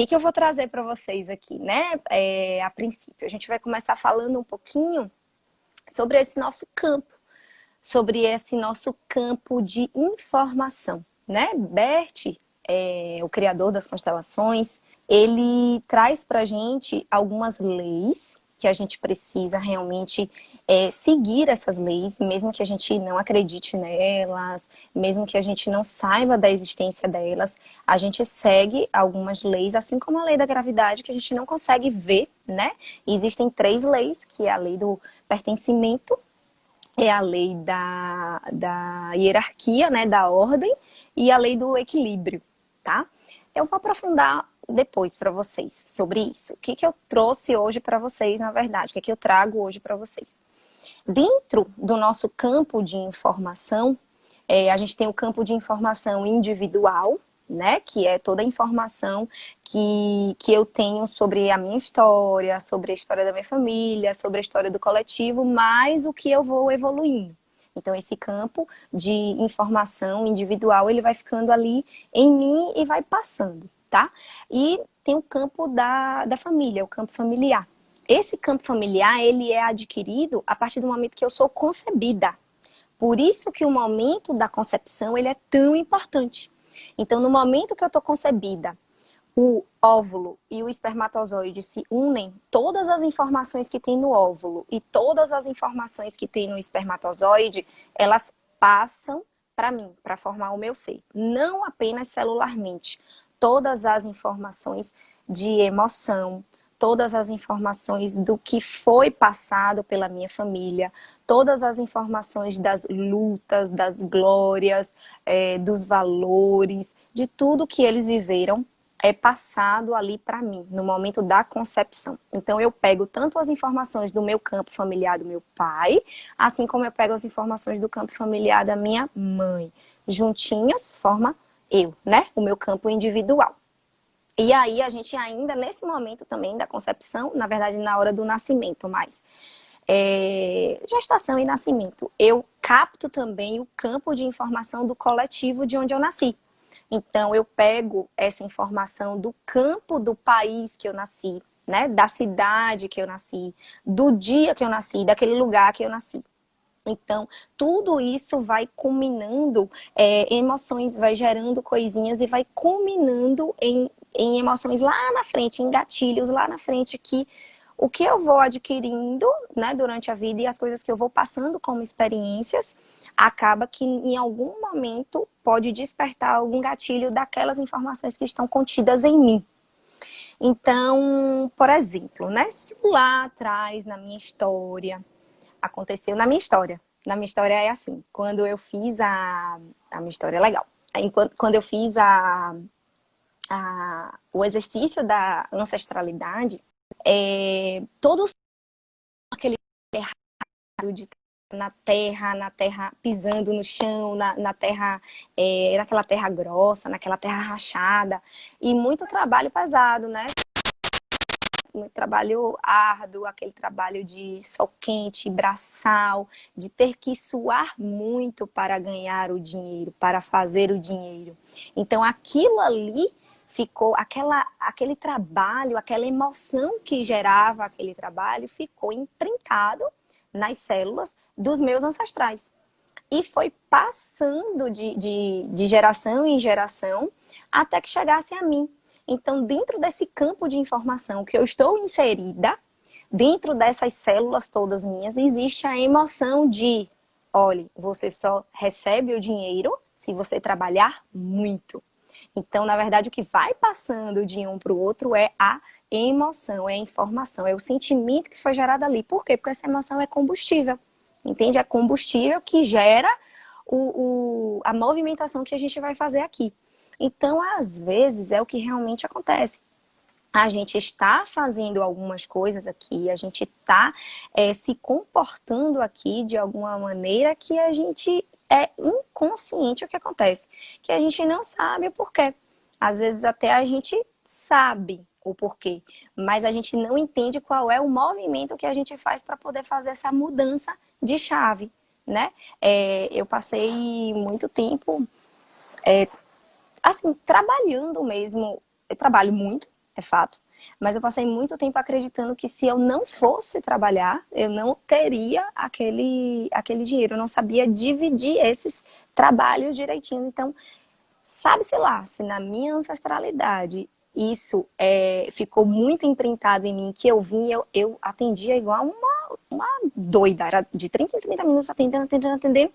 que eu vou trazer para vocês aqui, né? A princípio, a gente vai começar falando um pouquinho sobre esse nosso campo, sobre esse nosso campo de informação, né? Bert, o criador das constelações, ele traz para a gente algumas leis que a gente precisa realmente seguir essas leis, mesmo que a gente não acredite nelas, mesmo que a gente não saiba da existência delas, a gente segue algumas leis, assim como a lei da gravidade, que a gente não consegue ver, né? Existem 3 leis, que é a lei do pertencimento, é a lei da hierarquia, né, da ordem, e a lei do equilíbrio, tá? Eu vou aprofundar depois para vocês sobre isso. O que eu trouxe hoje para vocês, na verdade, o que eu trago hoje para vocês. Dentro do nosso campo de informação, a gente tem o campo de informação individual, né, que é toda a informação que eu tenho sobre a minha história, sobre a história da minha família, sobre a história do coletivo, mais o que eu vou evoluindo. Então, esse campo de informação individual, ele vai ficando ali em mim e vai passando, tá? E tem o campo da família, o campo familiar. Esse campo familiar, ele é adquirido a partir do momento que eu sou concebida. Por isso que o momento da concepção, ele é tão importante. Então, no momento que eu estou concebida, o óvulo e o espermatozoide se unem, todas as informações que tem no óvulo e todas as informações que tem no espermatozoide, elas passam para mim, para formar o meu ser. Não apenas celularmente. Todas as informações de emoção, todas as informações do que foi passado pela minha família, todas as informações das lutas, das glórias, dos valores, de tudo que eles viveram, é passado ali para mim, no momento da concepção. Então, eu pego tanto as informações do meu campo familiar do meu pai, assim como eu pego as informações do campo familiar da minha mãe. Juntinhas, forma eu, né? O meu campo individual. E aí, a gente ainda, nesse momento também da concepção, na verdade, na hora do nascimento, mais gestação e nascimento, eu capto também o campo de informação do coletivo de onde eu nasci. Então, eu pego essa informação do campo do país que eu nasci, né? Da cidade que eu nasci, do dia que eu nasci, daquele lugar que eu nasci. Então, tudo isso vai culminando emoções, vai gerando coisinhas e vai culminando em emoções lá na frente, em gatilhos lá na frente, que o que eu vou adquirindo, né, durante a vida e as coisas que eu vou passando como experiências, acaba que em algum momento pode despertar algum gatilho daquelas informações que estão contidas em mim. Então, por exemplo, né, se lá atrás, na minha história, aconteceu na minha história. Na minha história é assim, quando eu fiz a minha história é legal. Quando eu fiz o exercício da ancestralidade, todo aquele errado de na terra pisando no chão, na terra, naquela terra grossa, naquela terra rachada, e muito trabalho pesado, né? Muito trabalho árduo, aquele trabalho de sol quente, braçal, de ter que suar muito para ganhar o dinheiro, para fazer o dinheiro. Então, aquilo ali ficou, aquele trabalho, aquela emoção que gerava aquele trabalho, ficou imprintado nas células dos meus ancestrais. E foi passando de geração em geração até que chegasse a mim. Então, dentro desse campo de informação que eu estou inserida, dentro dessas células todas minhas, existe a emoção de, olha, você só recebe o dinheiro se você trabalhar muito. Então, na verdade, o que vai passando de um para o outro é a emoção, é a informação, é o sentimento que foi gerado ali. Por quê? Porque essa emoção é combustível, entende? É combustível que gera a movimentação que a gente vai fazer aqui. Então, às vezes, é o que realmente acontece. A gente está fazendo algumas coisas aqui, a gente está se comportando aqui de alguma maneira que a gente é inconsciente o que acontece, que a gente não sabe o porquê. Às vezes até a gente sabe o porquê, mas a gente não entende qual é o movimento que a gente faz para poder fazer essa mudança de chave, né? Eu passei muito tempo assim, trabalhando mesmo, eu trabalho muito, é fato. Mas eu passei muito tempo acreditando que se eu não fosse trabalhar, eu não teria aquele dinheiro. Eu não sabia dividir esses trabalhos direitinho. Então, sabe-se lá, se na minha ancestralidade isso ficou muito imprintado em mim, que eu vim, eu atendia igual uma doida. Era de 30 em 30 minutos atendendo.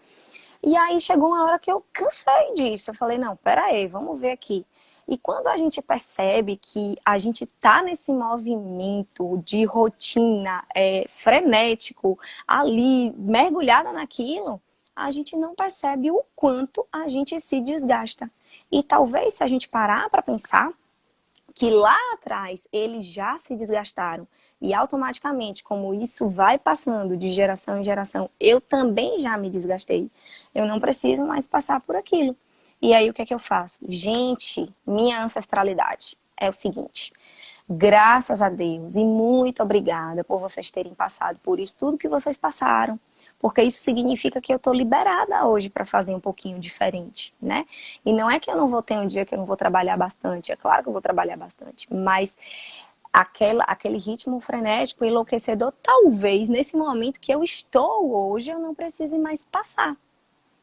E aí chegou uma hora que eu cansei disso. Eu falei, não, peraí, vamos ver aqui. E quando a gente percebe que a gente está nesse movimento de rotina frenético, ali, mergulhada naquilo, a gente não percebe o quanto a gente se desgasta. E talvez se a gente parar para pensar que lá atrás eles já se desgastaram e automaticamente, como isso vai passando de geração em geração, eu também já me desgastei. Eu não preciso mais passar por aquilo. E aí o que é que eu faço? Gente, minha ancestralidade é o seguinte: graças a Deus e muito obrigada por vocês terem passado por isso, tudo que vocês passaram. Porque isso significa que eu estou liberada hoje para fazer um pouquinho diferente, né? E não é que eu não vou ter um dia que eu não vou trabalhar bastante, é claro que eu vou trabalhar bastante, mas aquele ritmo frenético, enlouquecedor, talvez nesse momento que eu estou hoje eu não precise mais passar,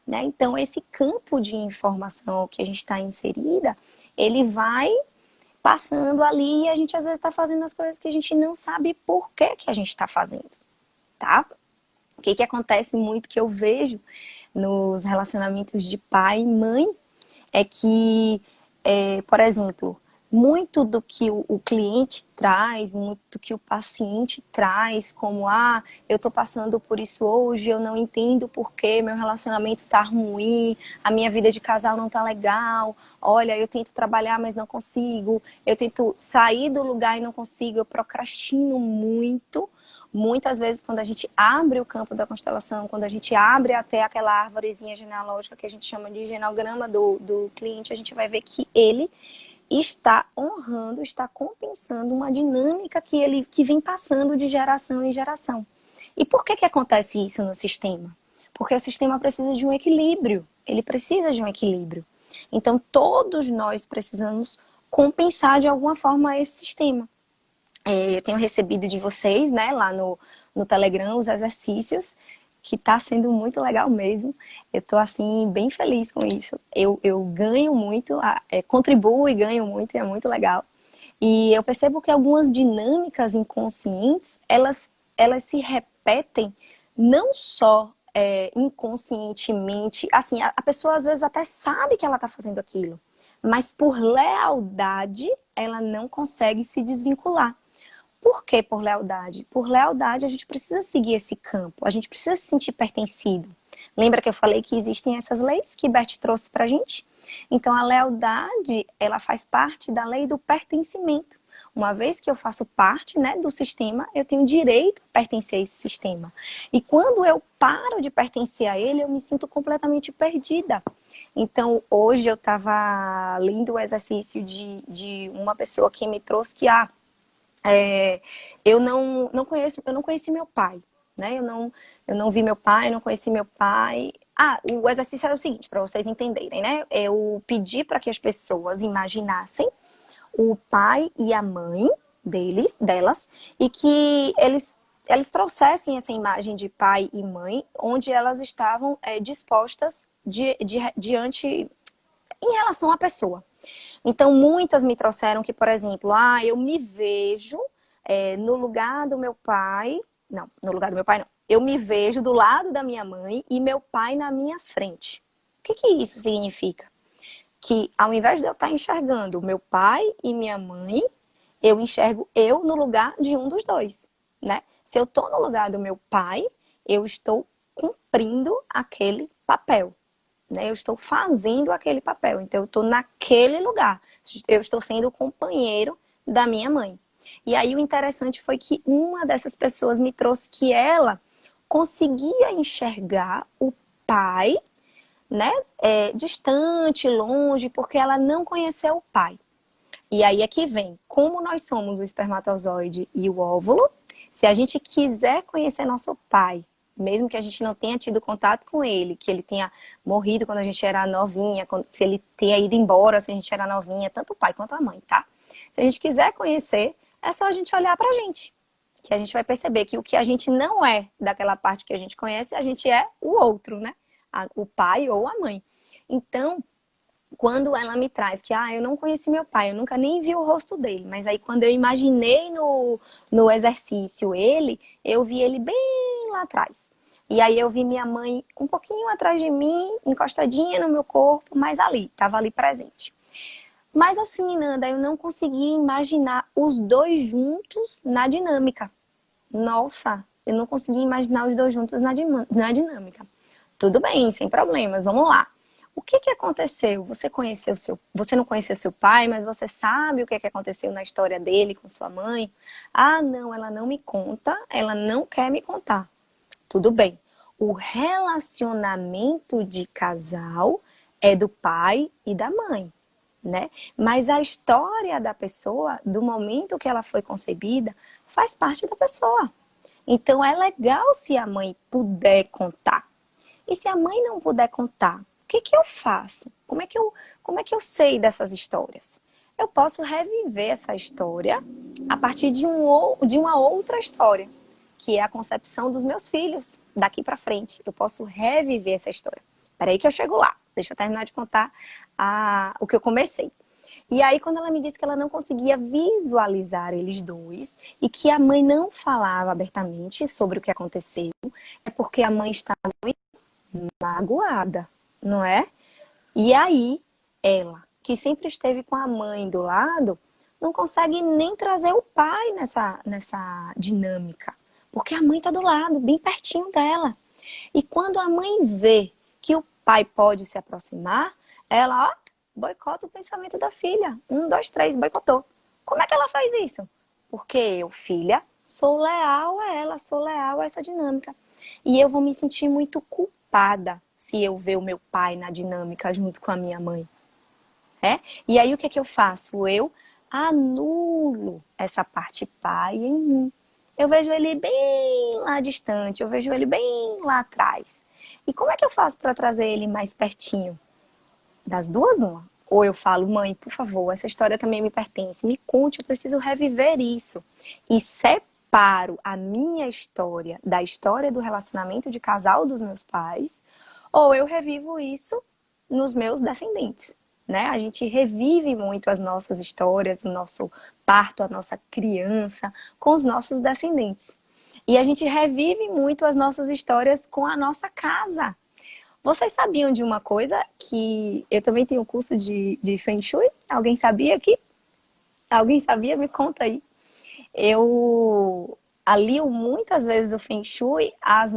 né? Então esse campo de informação que a gente está inserida, ele vai passando ali e a gente às vezes está fazendo as coisas que a gente não sabe por que a gente está fazendo, tá? O que acontece muito que eu vejo nos relacionamentos de pai e mãe é que, por exemplo, muito do que o cliente traz, muito do que o paciente traz, como, eu estou passando por isso hoje, eu não entendo por que meu relacionamento está ruim, a minha vida de casal não está legal, olha, eu tento trabalhar, mas não consigo, eu tento sair do lugar e não consigo, eu procrastino muito. Muitas vezes, quando a gente abre o campo da constelação, quando a gente abre até aquela árvorezinha genealógica que a gente chama de genograma do cliente, a gente vai ver que ele está honrando, está compensando uma dinâmica que vem passando de geração em geração. E por que acontece isso no sistema? Porque o sistema precisa de um equilíbrio, ele precisa de um equilíbrio. Então, todos nós precisamos compensar de alguma forma esse sistema. Eu tenho recebido de vocês, né, lá no Telegram, os exercícios, que tá sendo muito legal mesmo. Eu tô, assim, bem feliz com isso. Eu ganho muito, contribuo e ganho muito, e é muito legal. E eu percebo que algumas dinâmicas inconscientes, elas se repetem não só inconscientemente, assim, a pessoa às vezes até sabe que ela tá fazendo aquilo, mas por lealdade, ela não consegue se desvincular. Por que por lealdade? Por lealdade a gente precisa seguir esse campo, a gente precisa se sentir pertencido. Lembra que eu falei que existem essas leis que Bert trouxe pra gente? Então a lealdade, ela faz parte da lei do pertencimento. Uma vez que eu faço parte, né, do sistema, eu tenho direito a pertencer a esse sistema. E quando eu paro de pertencer a ele, eu me sinto completamente perdida. Então hoje eu estava lendo o exercício de uma pessoa que me trouxe que eu não conheci meu pai, né? Eu não vi meu pai, não conheci meu pai. O exercício era o seguinte, para vocês entenderem, né? Eu pedi para que as pessoas imaginassem o pai e a mãe delas, e que eles trouxessem essa imagem de pai e mãe, onde elas estavam dispostas diante, em relação à pessoa. Então, muitas me trouxeram que, por exemplo, eu me vejo no lugar do meu pai. Não, no lugar do meu pai não. Eu me vejo do lado da minha mãe e meu pai na minha frente. O que isso significa? Que ao invés de eu estar enxergando meu pai e minha mãe, eu enxergo eu no lugar de um dos dois, né? Se eu estou no lugar do meu pai, eu estou cumprindo aquele papel. Eu estou fazendo aquele papel, então eu estou naquele lugar, eu estou sendo o companheiro da minha mãe. E aí o interessante foi que uma dessas pessoas me trouxe que ela conseguia enxergar o pai, né, distante, longe, porque ela não conheceu o pai. E aí é que vem, como nós somos o espermatozoide e o óvulo, se a gente quiser conhecer nosso pai, mesmo que a gente não tenha tido contato com ele, que ele tenha morrido quando a gente era novinha, se ele tenha ido embora se a gente era novinha, tanto o pai quanto a mãe, tá? Se a gente quiser conhecer, é só a gente olhar pra gente. Que a gente vai perceber que o que a gente não é daquela parte que a gente conhece, a gente é o outro, né? O pai ou a mãe. Então, quando ela me traz que, eu não conheci meu pai, eu nunca nem vi o rosto dele, mas aí quando eu imaginei no exercício ele, eu vi ele bem lá atrás. E aí eu vi minha mãe um pouquinho atrás de mim, encostadinha no meu corpo, mas ali, estava ali presente. Mas assim, Nanda, eu não conseguia imaginar os dois juntos na dinâmica. Nossa, eu não conseguia imaginar os dois juntos na dinâmica. Tudo bem, sem problemas, vamos lá. O que aconteceu? Você não conheceu seu pai, mas você sabe o que aconteceu na história dele com sua mãe? Ah, não, ela não me conta, ela não quer me contar. Tudo bem. O relacionamento de casal é do pai e da mãe, né? Mas a história da pessoa, do momento que ela foi concebida, faz parte da pessoa. Então é legal se a mãe puder contar. E se a mãe não puder contar, o que eu faço? Como é que eu sei dessas histórias? Eu posso reviver essa história a partir de uma outra história, que é a concepção dos meus filhos daqui para frente. Eu posso reviver essa história. Peraí que eu chego lá. Deixa eu terminar de contar o que eu comecei. E aí, quando ela me disse que ela não conseguia visualizar eles dois e que a mãe não falava abertamente sobre o que aconteceu, é porque a mãe estava muito magoada, não é? E aí, ela, que sempre esteve com a mãe do lado, não consegue nem trazer o pai nessa dinâmica, porque a mãe está do lado, bem pertinho dela. E quando a mãe vê que o pai pode se aproximar, ela, boicota o pensamento da filha. 1, 2, 3, boicotou. Como é que ela faz isso? Porque eu, filha, sou leal a ela, sou leal a essa dinâmica. E eu vou me sentir muito culpada se eu ver o meu pai na dinâmica junto com a minha mãe. E aí o que eu faço? Eu anulo essa parte pai em mim. Eu vejo ele bem lá distante, eu vejo ele bem lá atrás. E como é que eu faço para trazer ele mais pertinho? Das duas, uma. Ou eu falo, mãe, por favor, essa história também me pertence, me conte, eu preciso reviver isso. E separo a minha história da história do relacionamento de casal dos meus pais, ou eu revivo isso nos meus descendentes. Né? A gente revive muito as nossas histórias, o nosso parto, a nossa criança, com os nossos descendentes. E a gente revive muito as nossas histórias com a nossa casa. Vocês sabiam de uma coisa que eu também tenho um curso de Feng Shui? Alguém sabia aqui? Alguém sabia? Me conta aí. Eu alio muitas vezes o Feng Shui aos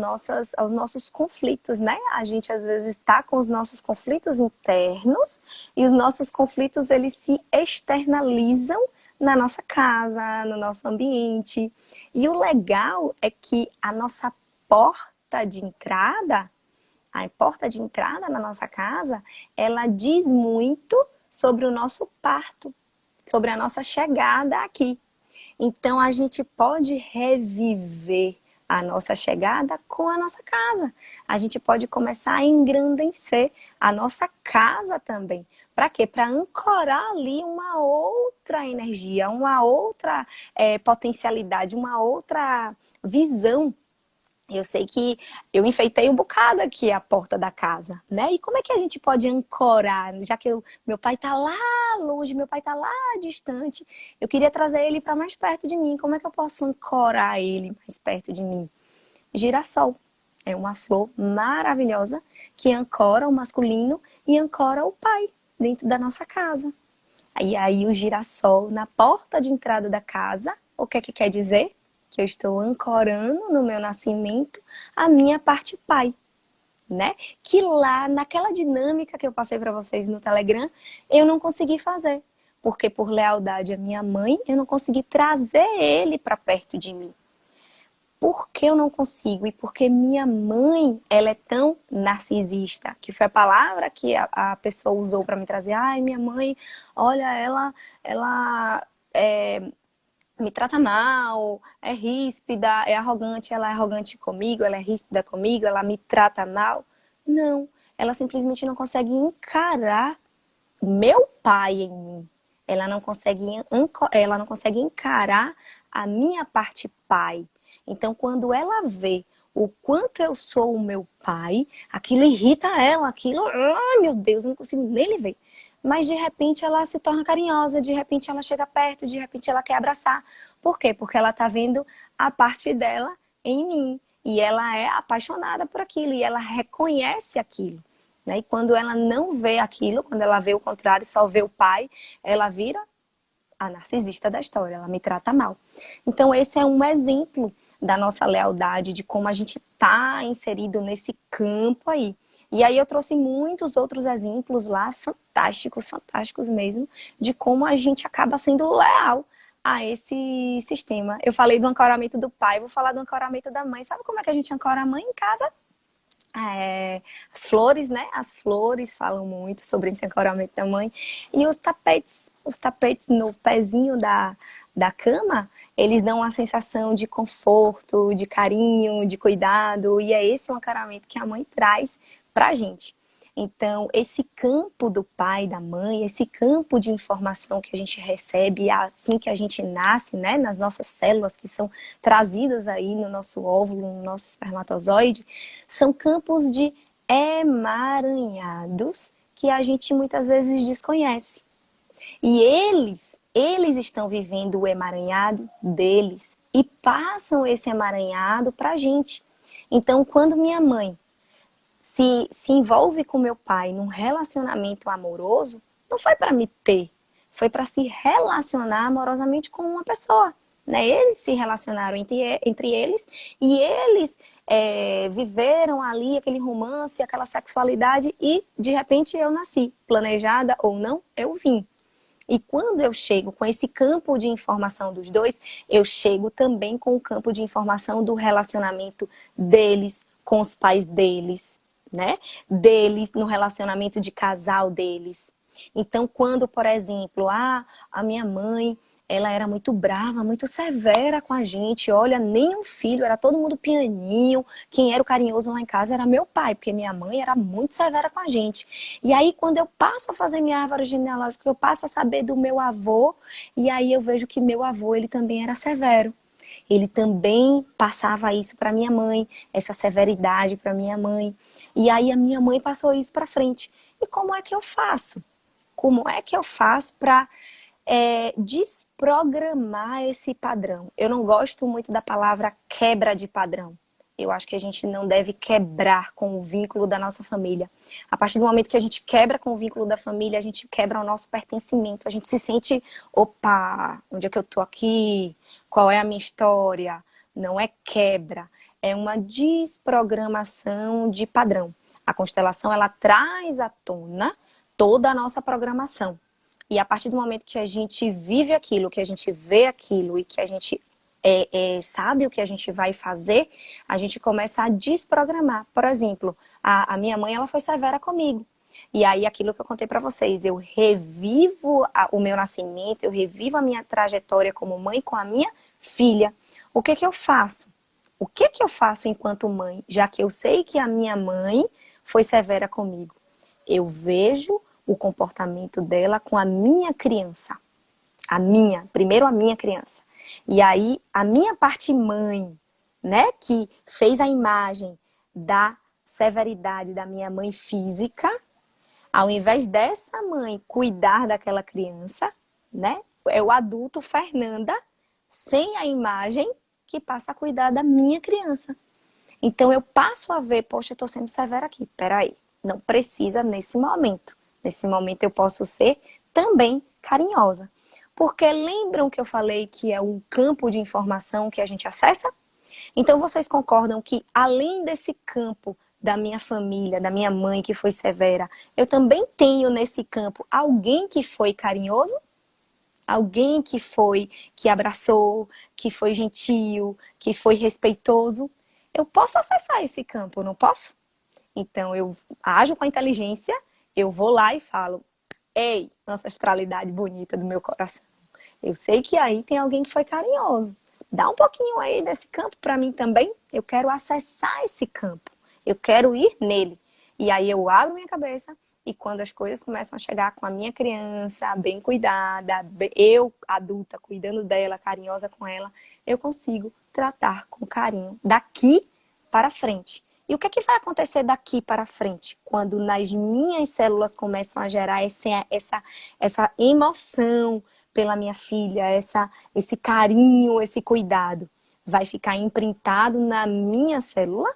nossos conflitos, né? A gente às vezes está com os nossos conflitos internos e os nossos conflitos eles se externalizam na nossa casa, no nosso ambiente. E o legal é que a nossa porta de entrada na nossa casa, ela diz muito sobre o nosso parto, sobre a nossa chegada aqui. Então, a gente pode reviver a nossa chegada com a nossa casa. A gente pode começar a engrandecer a nossa casa também. Para quê? Para ancorar ali uma outra energia, uma outra potencialidade, uma outra visão. Eu sei que eu enfeitei um bocado aqui a porta da casa, né? E como é que a gente pode ancorar, já que meu pai tá lá longe, meu pai tá lá distante, eu queria trazer ele para mais perto de mim. Como é que eu posso ancorar ele mais perto de mim? Girassol. É uma flor maravilhosa que ancora o masculino e ancora o pai dentro da nossa casa. E aí o girassol na porta de entrada da casa, o que é que quer dizer? Que eu estou ancorando no meu nascimento a minha parte pai, né? Que lá, naquela dinâmica que eu passei para vocês no Telegram, eu não consegui fazer. Porque por lealdade à minha mãe, eu não consegui trazer ele para perto de mim. Por que eu não consigo? E porque minha mãe, ela é tão narcisista, que foi a palavra que a pessoa usou para me trazer. Ai, minha mãe, olha, ela me trata mal, é ríspida, é arrogante, ela é arrogante comigo, ela é ríspida comigo, ela me trata mal. Não, ela simplesmente não consegue encarar meu pai em mim. ela não consegue encarar a minha parte pai. Então, quando ela vê o quanto eu sou o meu pai, aquilo irrita ela, aquilo, ai meu Deus, eu não consigo nem lhe ver. Mas de repente ela se torna carinhosa, de repente ela chega perto, de repente ela quer abraçar. Por quê? Porque ela tá vendo a parte dela em mim. E ela é apaixonada por aquilo, e ela reconhece aquilo. Né? E quando ela não vê aquilo, quando ela vê o contrário, só vê o pai, ela vira a narcisista da história, ela me trata mal. Então esse é um exemplo da nossa lealdade, de como a gente está inserido nesse campo aí. E aí eu trouxe muitos outros exemplos lá, fantásticos, fantásticos mesmo, de como a gente acaba sendo leal a esse sistema. Eu falei do ancoramento do pai, vou falar do ancoramento da mãe. Sabe como é que a gente ancora a mãe em casa? As flores, né? As flores falam muito sobre esse ancoramento da mãe. E os tapetes no pezinho da cama, eles dão uma sensação de conforto, de carinho, de cuidado. E é esse o ancoramento que a mãe traz pra gente. Então, esse campo do pai, da mãe, esse campo de informação que a gente recebe assim que a gente nasce, né, nas nossas células que são trazidas aí no nosso óvulo, no nosso espermatozoide, são campos de emaranhados que a gente muitas vezes desconhece. E eles estão vivendo o emaranhado deles e passam esse emaranhado pra gente. Então, quando minha mãe se envolve com meu pai num relacionamento amoroso, não foi para me ter, foi para se relacionar amorosamente com uma pessoa. Né? Eles se relacionaram entre eles e eles viveram ali aquele romance, aquela sexualidade e de repente eu nasci, planejada ou não, eu vim. E quando eu chego com esse campo de informação dos dois, eu chego também com o campo de informação do relacionamento deles com os pais deles, né? Deles no relacionamento de casal deles. Então, quando, por exemplo, a minha mãe, ela era muito brava, muito severa com a gente. Olha, nem um filho, era todo mundo pianinho. Quem era o carinhoso lá em casa era meu pai, porque minha mãe era muito severa com a gente. E aí, quando eu passo a fazer minha árvore genealógica, eu passo a saber do meu avô, e aí eu vejo que meu avô, ele também era severo. Ele também passava isso para minha mãe, essa severidade para minha mãe. E aí a minha mãe passou isso para frente. E como é que eu faço? Como é que eu faço para desprogramar esse padrão? Eu não gosto muito da palavra quebra de padrão. Eu acho que a gente não deve quebrar com o vínculo da nossa família. A partir do momento que a gente quebra com o vínculo da família, a gente quebra o nosso pertencimento. A gente se sente, opa, onde é que eu tô aqui? Qual é a minha história? Não é quebra, é uma desprogramação de padrão. A constelação, ela traz à tona toda a nossa programação. E a partir do momento que a gente vive aquilo, que a gente vê aquilo e que a gente sabe o que a gente vai fazer, a gente começa a desprogramar. Por exemplo, a minha mãe, ela foi severa comigo. E aí, aquilo que eu contei para vocês, eu revivo o meu nascimento, eu revivo a minha trajetória como mãe com a minha filha. O que que eu faço? O que que eu faço enquanto mãe? Já que eu sei que a minha mãe foi severa comigo. Eu vejo o comportamento dela com a minha criança. Primeiro a minha criança. E aí, a minha parte mãe, né, que fez a imagem da severidade da minha mãe física, ao invés dessa mãe cuidar daquela criança, né, é o adulto Fernanda, sem a imagem, que passa a cuidar da minha criança. Então eu passo a ver, poxa, eu tô sendo severa aqui, peraí, não precisa nesse momento. Nesse momento eu posso ser também carinhosa. Porque lembram que eu falei que é um campo de informação que a gente acessa? Então vocês concordam que além desse campo da minha família, da minha mãe que foi severa, eu também tenho nesse campo alguém que foi carinhoso? Alguém que abraçou, que foi gentil, que foi respeitoso? Eu posso acessar esse campo, não posso? Então eu ajo com a inteligência, eu vou lá e falo, ei, ancestralidade bonita do meu coração. Eu sei que aí tem alguém que foi carinhoso. Dá um pouquinho aí desse campo para mim também. Eu quero acessar esse campo. Eu quero ir nele. E aí eu abro minha cabeça, E quando as coisas começam a chegar com a minha criança, bem cuidada, eu, adulta, cuidando dela, carinhosa com ela, eu consigo tratar com carinho daqui para frente. E o que é que vai acontecer daqui para frente? Quando nas minhas células começam a gerar essa emoção pela minha filha, esse carinho, esse cuidado. Vai ficar imprintado na minha célula,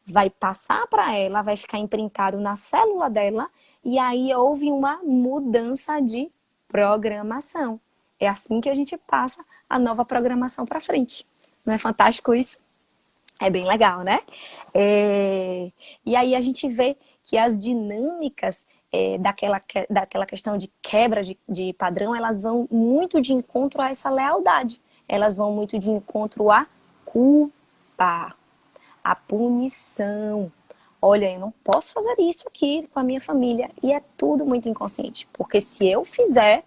vai passar para ela, vai ficar imprintado na célula dela, e aí houve uma mudança de programação. É assim que a gente passa a nova programação para frente. Não é fantástico isso? É bem legal, né? E aí a gente vê que as dinâmicas daquela questão de quebra de padrão, elas vão muito de encontro a essa lealdade. Elas vão muito de encontro à culpa, à punição. Olha, eu não posso fazer isso aqui com a minha família. E é tudo muito inconsciente. Porque se eu fizer,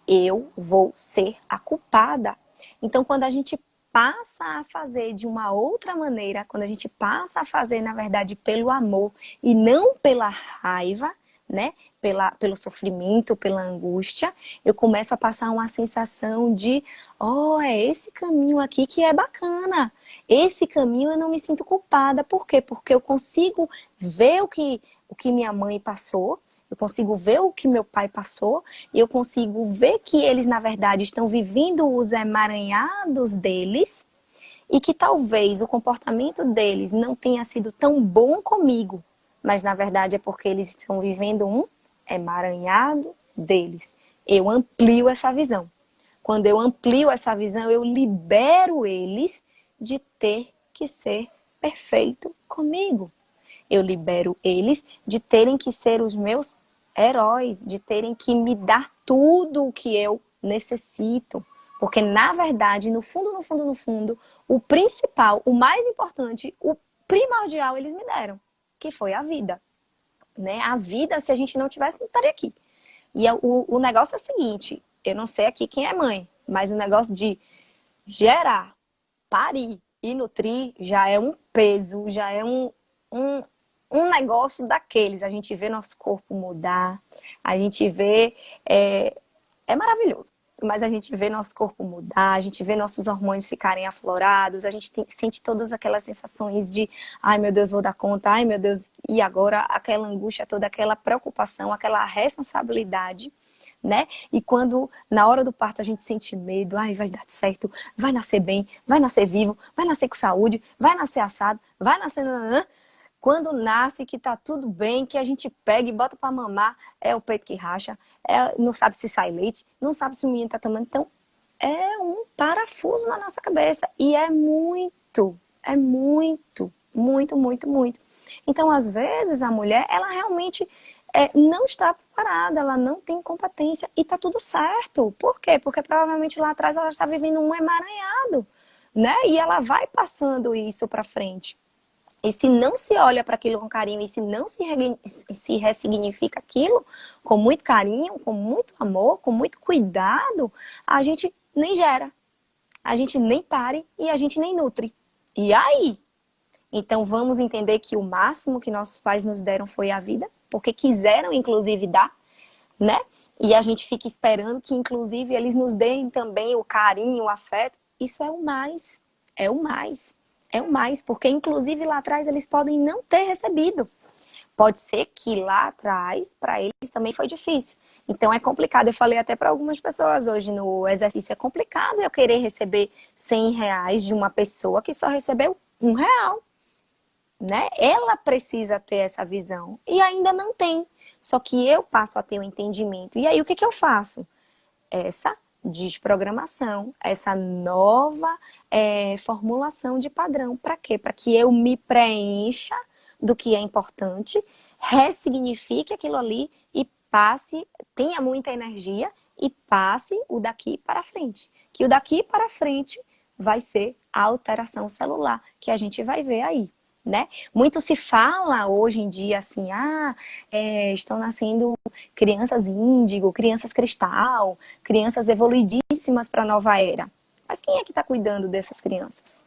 eu vou ser a culpada. Então, quando a gente passa a fazer de uma outra maneira, quando a gente passa a fazer, na verdade, pelo amor e não pela raiva, né? Pelo sofrimento, pela angústia, eu começo a passar uma sensação de, é esse caminho aqui que é bacana. Esse caminho eu não me sinto culpada. Por quê? Porque eu consigo ver o que minha mãe passou, eu consigo ver o que meu pai passou, e eu consigo ver que eles, na verdade, estão vivendo os emaranhados deles, e que talvez o comportamento deles não tenha sido tão bom comigo, mas na verdade é porque eles estão vivendo um emaranhado deles. Eu amplio essa visão. Quando eu amplio essa visão, eu libero eles de ter que ser perfeito comigo. Eu libero eles de terem que ser os meus heróis, de terem que me dar tudo o que eu necessito. Porque, na verdade, no fundo, o principal, o mais importante, o primordial eles me deram, que foi a vida. Né? A vida, se a gente não tivesse, não estaria aqui. E o negócio é o seguinte, eu não sei aqui quem é mãe, mas o negócio de gerar, parir e nutrir já é um peso, já é um negócio daqueles. A gente vê nosso corpo mudar, a gente vê... É maravilhoso. Mas a gente vê nosso corpo mudar, a gente vê nossos hormônios ficarem aflorados, a gente sente todas aquelas sensações de ai meu Deus, vou dar conta, ai meu Deus, e agora aquela angústia toda, aquela preocupação, aquela responsabilidade, né? E quando na hora do parto a gente sente medo, ai vai dar certo, vai nascer bem, vai nascer vivo, vai nascer com saúde, vai nascer assado, vai nascer... Quando nasce, que tá tudo bem, que a gente pega e bota para mamar, é o peito que racha, não sabe se sai leite, não sabe se o menino tá tomando. Então, é um parafuso na nossa cabeça. E é muito, muito. Então, às vezes, a mulher, ela realmente não está preparada, ela não tem competência e tá tudo certo. Por quê? Porque provavelmente lá atrás ela está vivendo um emaranhado, né? E ela vai passando isso para frente. E se não se olha para aquilo com carinho, e se não se ressignifica aquilo com muito carinho, com muito amor, com muito cuidado, a gente nem gera, a gente nem pare e a gente nem nutre. E aí? Então vamos entender que o máximo que nossos pais nos deram foi a vida, porque quiseram inclusive dar, né? E a gente fica esperando que inclusive eles nos deem também o carinho, o afeto. Isso é o mais, é o mais. É o mais, porque inclusive lá atrás eles podem não ter recebido. Pode ser que lá atrás, para eles também foi difícil. Então é complicado. Eu falei até para algumas pessoas hoje no exercício, é complicado eu querer receber R$ 100 de uma pessoa que só recebeu R$ 1. Né? Ela precisa ter essa visão e ainda não tem. Só que eu passo a ter o entendimento. E aí o que eu faço? Essa desprogramação, essa nova formulação de padrão. Para quê? Para que eu me preencha do que é importante, ressignifique aquilo ali e passe, tenha muita energia e passe o daqui para frente. Que o daqui para frente vai ser a alteração celular que a gente vai ver aí. Né? Muito se fala hoje em dia assim, estão nascendo crianças índigo, crianças cristal, crianças evoluidíssimas para a nova era. Mas quem é que está cuidando dessas crianças?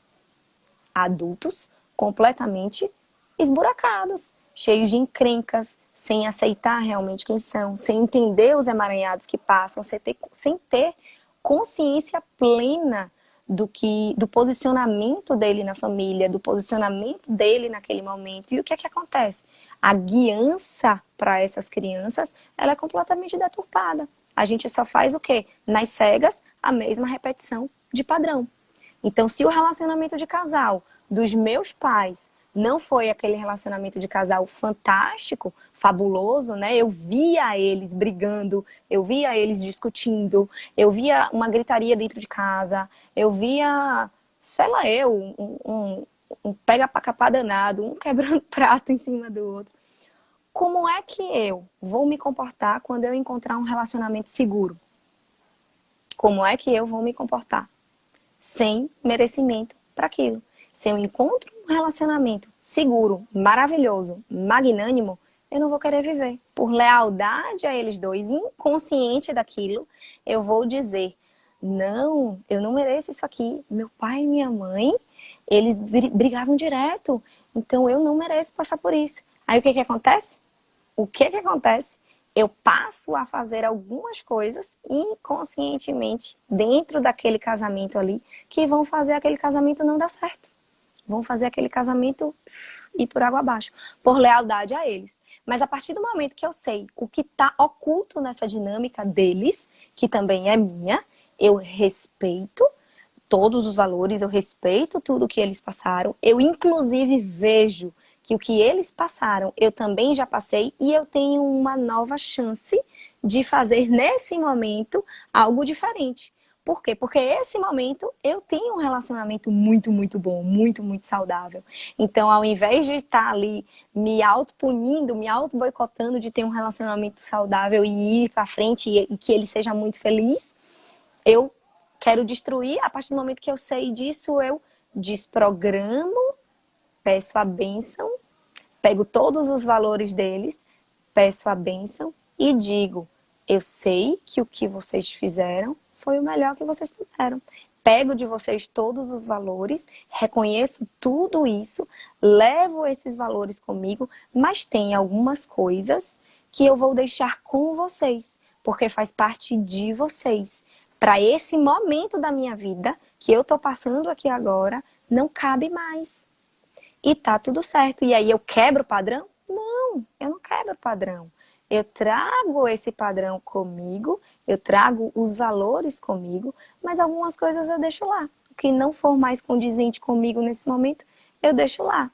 Adultos completamente esburacados, cheios de encrencas, sem aceitar realmente quem são, sem entender os emaranhados que passam, sem ter consciência plena do posicionamento dele na família, do posicionamento dele naquele momento. E o que é que acontece? A guiança para essas crianças, ela é completamente deturpada. A gente só faz o quê? Nas cegas, a mesma repetição de padrão. Então, se o relacionamento de casal dos meus pais não foi aquele relacionamento de casal fantástico, fabuloso, né? Eu via eles brigando, eu via eles discutindo, eu via uma gritaria dentro de casa, eu via, sei lá, um pega-pra-capá danado, um quebrando prato em cima do outro. Como é que eu vou me comportar quando eu encontrar um relacionamento seguro? Como é que eu vou me comportar? Sem merecimento para aquilo. Se eu encontro um relacionamento seguro, maravilhoso, magnânimo, eu não vou querer viver. Por lealdade a eles dois, inconsciente daquilo, eu vou dizer, não, eu não mereço isso aqui. Meu pai e minha mãe, eles brigavam direto, então eu não mereço passar por isso. Aí o que que acontece? O que que acontece? Eu passo a fazer algumas coisas inconscientemente dentro daquele casamento ali que vão fazer aquele casamento não dar certo. Vão fazer aquele casamento ir por água abaixo, por lealdade a eles. Mas a partir do momento que eu sei o que está oculto nessa dinâmica deles, que também é minha, eu respeito todos os valores, eu respeito tudo que eles passaram, eu inclusive vejo que o que eles passaram, eu também já passei e eu tenho uma nova chance de fazer nesse momento algo diferente. Por quê? Porque esse momento eu tenho um relacionamento muito, muito bom, muito, muito saudável. Então, ao invés de estar ali me auto-punindo, me auto-boicotando de ter um relacionamento saudável e ir para frente e que ele seja muito feliz, eu quero destruir. A partir do momento que eu sei disso, eu desprogramo, peço a bênção, pego todos os valores deles, peço a bênção e digo, eu sei que o que vocês fizeram foi o melhor que vocês puderam. Pego de vocês todos os valores, reconheço tudo isso, levo esses valores comigo, mas tem algumas coisas que eu vou deixar com vocês, porque faz parte de vocês. Para esse momento da minha vida, que eu tô passando aqui agora, não cabe mais. E tá tudo certo. E aí eu quebro o padrão? Não, eu não quebro o padrão. Eu trago esse padrão comigo, eu trago os valores comigo, mas algumas coisas eu deixo lá. O que não for mais condizente comigo nesse momento, eu deixo lá.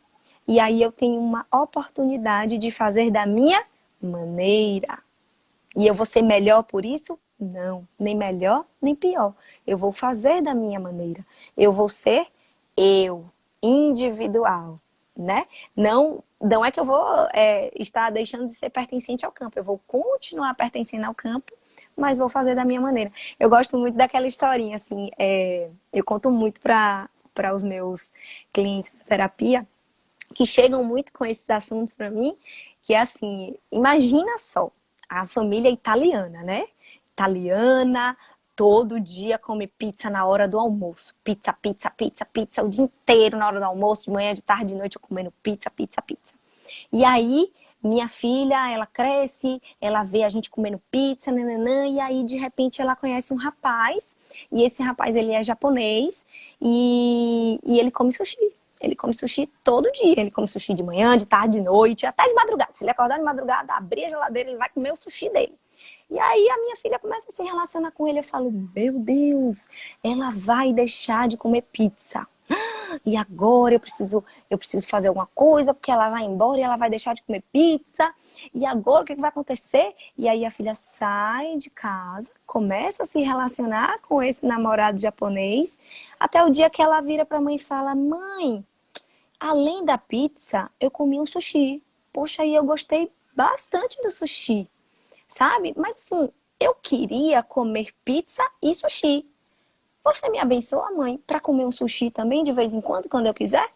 E aí eu tenho uma oportunidade de fazer da minha maneira. E eu vou ser melhor por isso? Não, nem melhor, nem pior. Eu vou fazer da minha maneira. Eu vou ser eu, individual, né? Não é que eu vou estar deixando de ser pertencente ao campo. Eu vou continuar pertencendo ao campo, mas vou fazer da minha maneira. Eu gosto muito daquela historinha, assim, eu conto muito para os meus clientes da terapia, que chegam muito com esses assuntos para mim, que é assim, imagina só, a família italiana, né? Italiana, todo dia come pizza na hora do almoço. Pizza, pizza, pizza, pizza, o dia inteiro na hora do almoço, de manhã, de tarde, de noite, eu comendo pizza, pizza, pizza. E aí, minha filha, ela cresce, ela vê a gente comendo pizza, nananã, e aí, de repente, ela conhece um rapaz, e esse rapaz, ele é japonês, e ele come sushi. Ele come sushi todo dia. Ele come sushi de manhã, de tarde, de noite, até de madrugada. Se ele acordar de madrugada, abrir a geladeira, ele vai comer o sushi dele. E aí a minha filha começa a se relacionar com ele. Eu falo, meu Deus, ela vai deixar de comer pizza. E agora eu preciso fazer alguma coisa, porque ela vai embora e ela vai deixar de comer pizza. E agora o que vai acontecer? E aí a filha sai de casa, começa a se relacionar com esse namorado japonês, até o dia que ela vira pra mãe e fala, mãe, além da pizza, eu comi um sushi. Poxa, aí eu gostei bastante do sushi, sabe? Mas assim, eu queria comer pizza e sushi. Você me abençoa, mãe, para comer um sushi também de vez em quando eu quiser?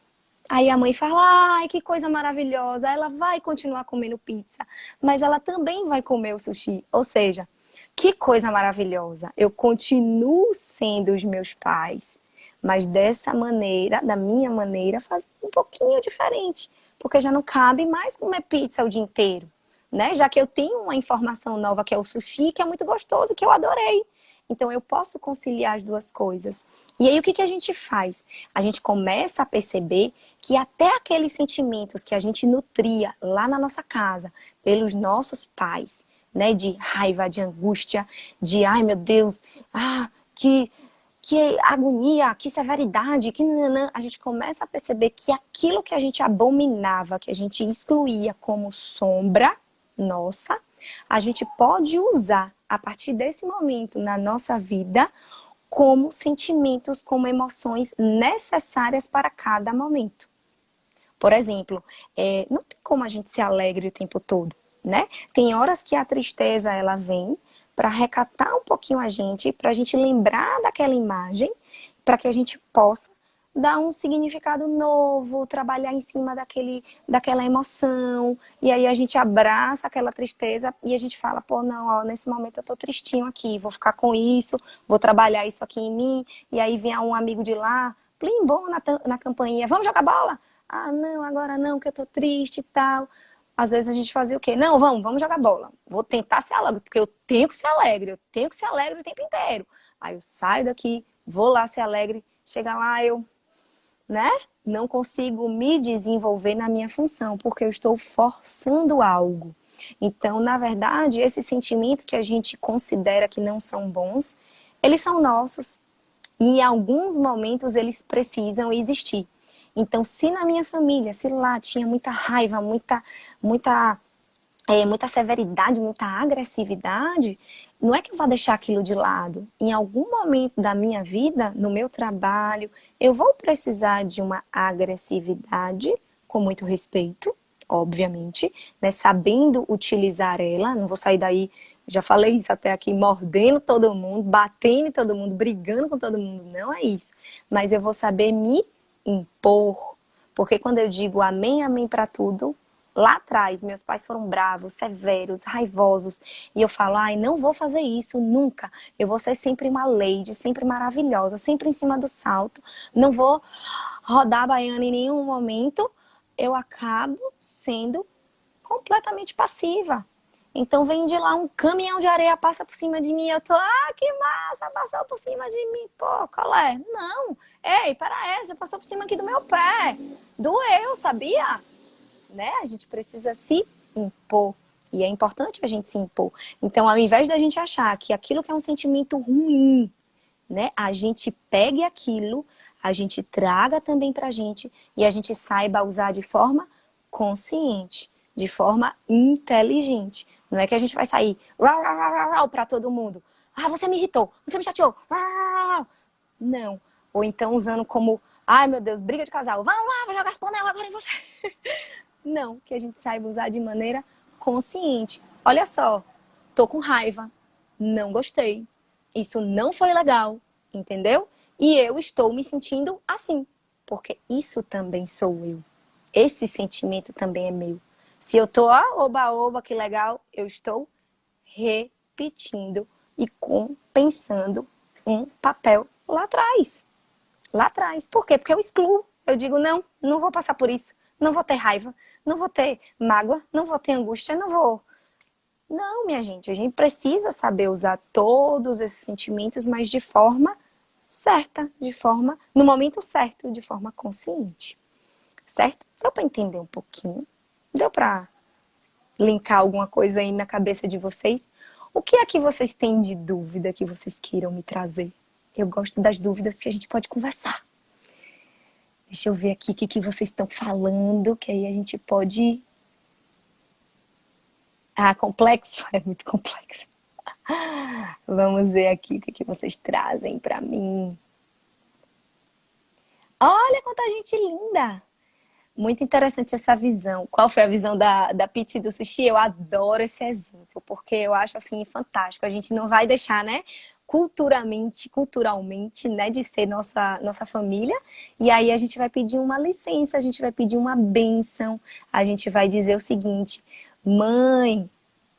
Aí a mãe fala, ai, que coisa maravilhosa. Ela vai continuar comendo pizza, mas ela também vai comer o sushi. Ou seja, que coisa maravilhosa. Eu continuo sendo os meus pais, mas dessa maneira, da minha maneira, faz um pouquinho diferente. Porque já não cabe mais comer pizza o dia inteiro. né? Já que eu tenho uma informação nova que é o sushi, que é muito gostoso, que eu adorei. Então, eu posso conciliar as duas coisas. E aí, o que a gente faz? A gente começa a perceber que até aqueles sentimentos que a gente nutria lá na nossa casa, pelos nossos pais, né? De raiva, de angústia, de, ai meu Deus, que agonia, que severidade, que nanã, a gente começa a perceber que aquilo que a gente abominava, que a gente excluía como sombra nossa, a gente pode usar a partir desse momento na nossa vida como sentimentos, como emoções necessárias para cada momento. Por exemplo, não tem como a gente ser alegre o tempo todo, né? Tem horas que a tristeza ela vem para recatar um pouquinho a gente, para a gente lembrar daquela imagem, para que a gente possa dar um significado novo, trabalhar em cima daquela emoção, e aí a gente abraça aquela tristeza e a gente fala, pô, não, ó, nesse momento eu tô tristinho aqui, vou ficar com isso, vou trabalhar isso aqui em mim, e aí vem um amigo de lá, plim, bom na campainha, vamos jogar bola? Ah, não, agora não, que eu tô triste e tal. Às vezes a gente fazia o quê? Não, vamos jogar bola. Vou tentar ser alegre, porque eu tenho que ser alegre o tempo inteiro. Aí eu saio daqui, vou lá ser alegre, chega lá eu, né? Não consigo me desenvolver na minha função, porque eu estou forçando algo. Então, na verdade, esses sentimentos que a gente considera que não são bons, eles são nossos. E em alguns momentos eles precisam existir. Então, se na minha família, se lá tinha muita raiva, muita severidade, muita agressividade, não é que eu vou deixar aquilo de lado. Em algum momento da minha vida, no meu trabalho, eu vou precisar de uma agressividade, com muito respeito, obviamente, né, sabendo utilizar ela, não vou sair daí, já falei isso até aqui, mordendo todo mundo, batendo em todo mundo, brigando com todo mundo, não é isso. Mas eu vou saber me impor, porque quando eu digo amém, amém para tudo, lá atrás, meus pais foram bravos, severos, raivosos, e eu falo, ai, não vou fazer isso, nunca. Eu vou ser sempre uma lady, sempre maravilhosa, sempre em cima do salto, não vou rodar a baiana em nenhum momento, eu acabo sendo completamente passiva. Então vem de lá um caminhão de areia, passa por cima de mim, eu tô, que massa, passou por cima de mim, pô, qual é? Não, ei, para essa, passou por cima aqui do meu pé, doeu, sabia? Né? A gente precisa se impor. E é importante a gente se impor. Então, ao invés da gente achar que aquilo que é um sentimento ruim, né, a gente pegue aquilo, a gente traga também pra gente e a gente saiba usar de forma consciente, de forma inteligente. Não é que a gente vai sair pra todo mundo. Ah, você me irritou, você me chateou. Não. Ou então usando como, ai meu Deus, briga de casal. Vamos lá, vou jogar as panelas agora em você. Não, que a gente saiba usar de maneira consciente. Olha só, tô com raiva, não gostei, isso não foi legal, entendeu? E eu estou me sentindo assim, porque isso também sou eu. Esse sentimento também é meu. Se eu tô, oba, que legal, eu estou repetindo e compensando um papel lá atrás. Lá atrás. Por quê? Porque eu excluo. Eu digo, não vou passar por isso. Não vou ter raiva, não vou ter mágoa, não vou ter angústia, não vou. Não, minha gente, a gente precisa saber usar todos esses sentimentos, mas de forma certa, no momento certo, de forma consciente. Certo? Deu para entender um pouquinho? Deu para linkar alguma coisa aí na cabeça de vocês? O que é que vocês têm de dúvida que vocês queiram me trazer? Eu gosto das dúvidas porque a gente pode conversar. Deixa eu ver aqui o que vocês estão falando, que aí a gente pode... complexo? É muito complexo. Vamos ver aqui o que vocês trazem pra mim. Olha quanta gente linda! Muito interessante essa visão. Qual foi a visão da pizza e do sushi? Eu adoro esse exemplo, porque eu acho assim fantástico. A gente não vai deixar, né? Culturalmente, né, de ser nossa família, e aí a gente vai pedir uma licença, a gente vai pedir uma bênção, a gente vai dizer o seguinte, mãe,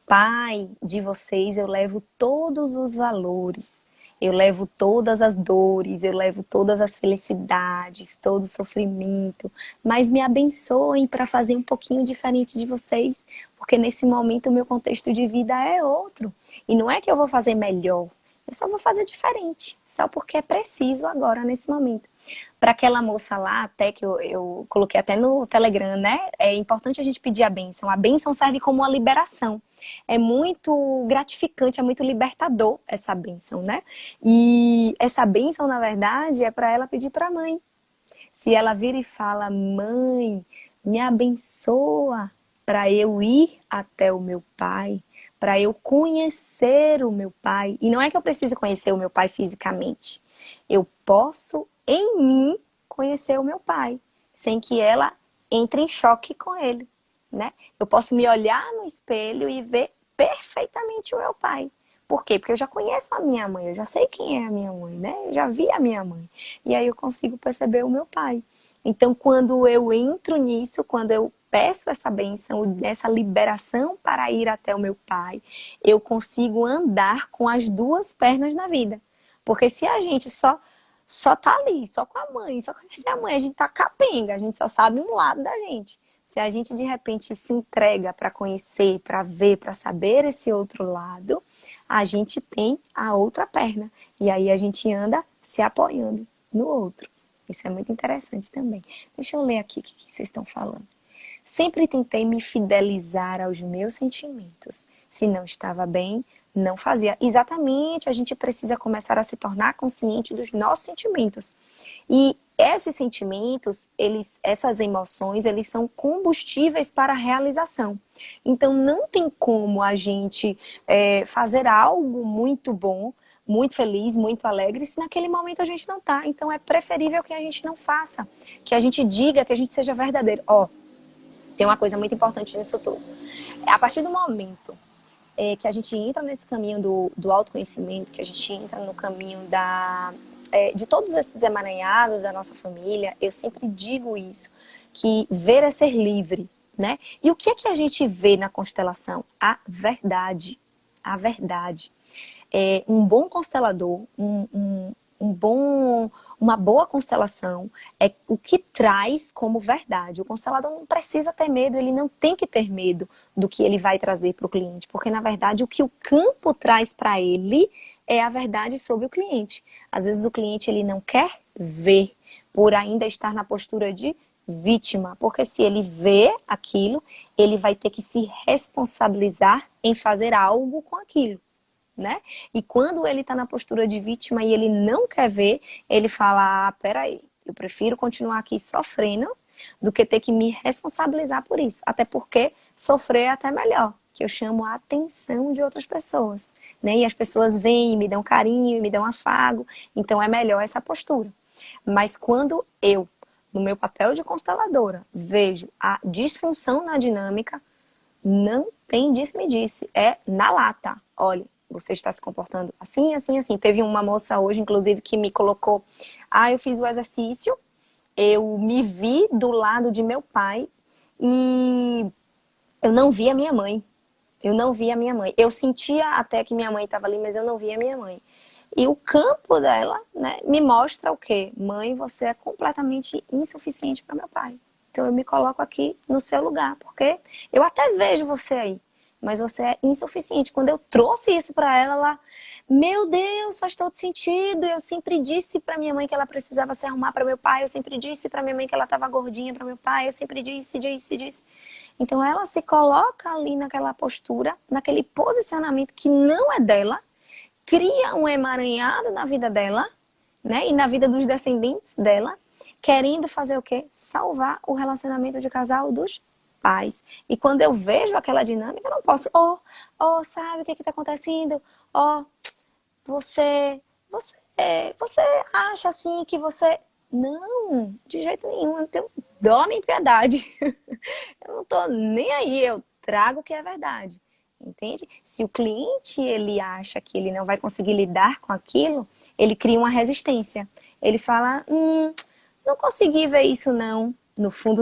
pai, de vocês eu levo todos os valores, Eu levo todas as dores, eu levo todas as felicidades, todo o sofrimento, mas me abençoem para fazer um pouquinho diferente de vocês, porque nesse momento o meu contexto de vida é outro. E não é que eu vou fazer melhor, eu só vou fazer diferente, só porque é preciso agora, nesse momento. Para aquela moça lá, até que eu coloquei até no Telegram, né? É importante a gente pedir a bênção. A bênção serve como uma liberação. É muito gratificante, é muito libertador essa bênção, né? E essa bênção, na verdade, é para ela pedir para a mãe. Se ela vira e fala, mãe, me abençoa para eu ir até o meu pai, para eu conhecer o meu pai. E não é que eu precise conhecer o meu pai fisicamente. Eu posso, em mim, conhecer o meu pai, sem que ela entre em choque com ele, né? Eu posso me olhar no espelho e ver perfeitamente o meu pai. Por quê? Porque eu já conheço a minha mãe, eu já sei quem é a minha mãe, né? Eu já vi a minha mãe. E aí eu consigo perceber o meu pai. Então, quando eu entro nisso, quando eu peço essa bênção, essa liberação para ir até o meu pai, eu consigo andar com as duas pernas na vida. Porque se a gente só tá ali, só com a mãe, só conhecer a mãe, a gente tá capenga, a gente só sabe um lado da gente. Se a gente de repente se entrega para conhecer, para ver, para saber esse outro lado, a gente tem a outra perna. E aí a gente anda se apoiando no outro. Isso é muito interessante também. Deixa eu ler aqui o que vocês estão falando. Sempre tentei me fidelizar aos meus sentimentos. Se não estava bem, não fazia. Exatamente, a gente precisa começar a se tornar consciente dos nossos sentimentos. E esses sentimentos, essas emoções, eles são combustíveis para a realização. Então, não tem como a gente fazer algo muito bom, muito feliz, muito alegre, se naquele momento a gente não está. Então, é preferível que a gente não faça, que a gente diga, que a gente seja verdadeiro. Tem uma coisa muito importante nisso tudo. A partir do momento que a gente entra nesse caminho do autoconhecimento, que a gente entra no caminho de todos esses emaranhados da nossa família, eu sempre digo isso, que ver é ser livre, né? E o que é que a gente vê na constelação? A verdade. A verdade. Um bom constelador, uma boa constelação é o que traz como verdade. O constelador não precisa ter medo, ele não tem que ter medo do que ele vai trazer para o cliente, porque na verdade o que o campo traz para ele é a verdade sobre o cliente. Às vezes o cliente ele não quer ver, por ainda estar na postura de vítima, porque se ele vê aquilo, ele vai ter que se responsabilizar em fazer algo com aquilo. Né? E quando ele está na postura de vítima e ele não quer ver, ele fala, peraí, eu prefiro continuar aqui sofrendo do que ter que me responsabilizar por isso. Até porque sofrer é até melhor, que eu chamo a atenção de outras pessoas, né? E as pessoas vêm e me dão carinho, e me dão afago, então é melhor essa postura. Mas quando eu, no meu papel de consteladora, vejo a disfunção na dinâmica, não tem disse-me-disse, é na lata. Olha, você está se comportando assim, assim, assim. Teve uma moça hoje, inclusive, que me colocou, eu fiz o exercício, eu me vi do lado de meu pai e eu não vi a minha mãe. Eu não vi a minha mãe. Eu sentia até que minha mãe estava ali, mas eu não vi a minha mãe. E o campo dela, né, me mostra o quê? Mãe, você é completamente insuficiente para meu pai. Então eu me coloco aqui no seu lugar, porque eu até vejo você aí, mas você é insuficiente. Quando eu trouxe isso para ela, meu Deus, faz todo sentido. Eu sempre disse para minha mãe que ela precisava se arrumar para meu pai. Eu sempre disse para minha mãe que ela estava gordinha para meu pai. Eu sempre disse. Então ela se coloca ali naquela postura, naquele posicionamento que não é dela, cria um emaranhado na vida dela, né? E na vida dos descendentes dela, querendo fazer o quê? Salvar o relacionamento de casal dos pais. E quando eu vejo aquela dinâmica, eu não posso, sabe o que está acontecendo? Você acha assim que você... Não, de jeito nenhum, eu não tenho dó nem piedade. Eu não tô nem aí, eu trago o que é verdade. Entende? Se o cliente ele acha que ele não vai conseguir lidar com aquilo, ele cria uma resistência. Ele fala, não consegui ver isso não. No fundo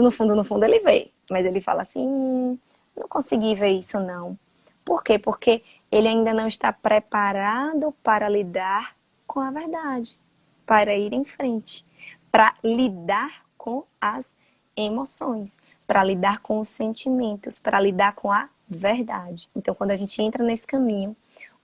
ele vê. Mas ele fala assim, não consegui ver isso não. Por quê? Porque ele ainda não está preparado para lidar com a verdade, para ir em frente, para lidar com as emoções, para lidar com os sentimentos, para lidar com a verdade. Então, quando a gente entra nesse caminho,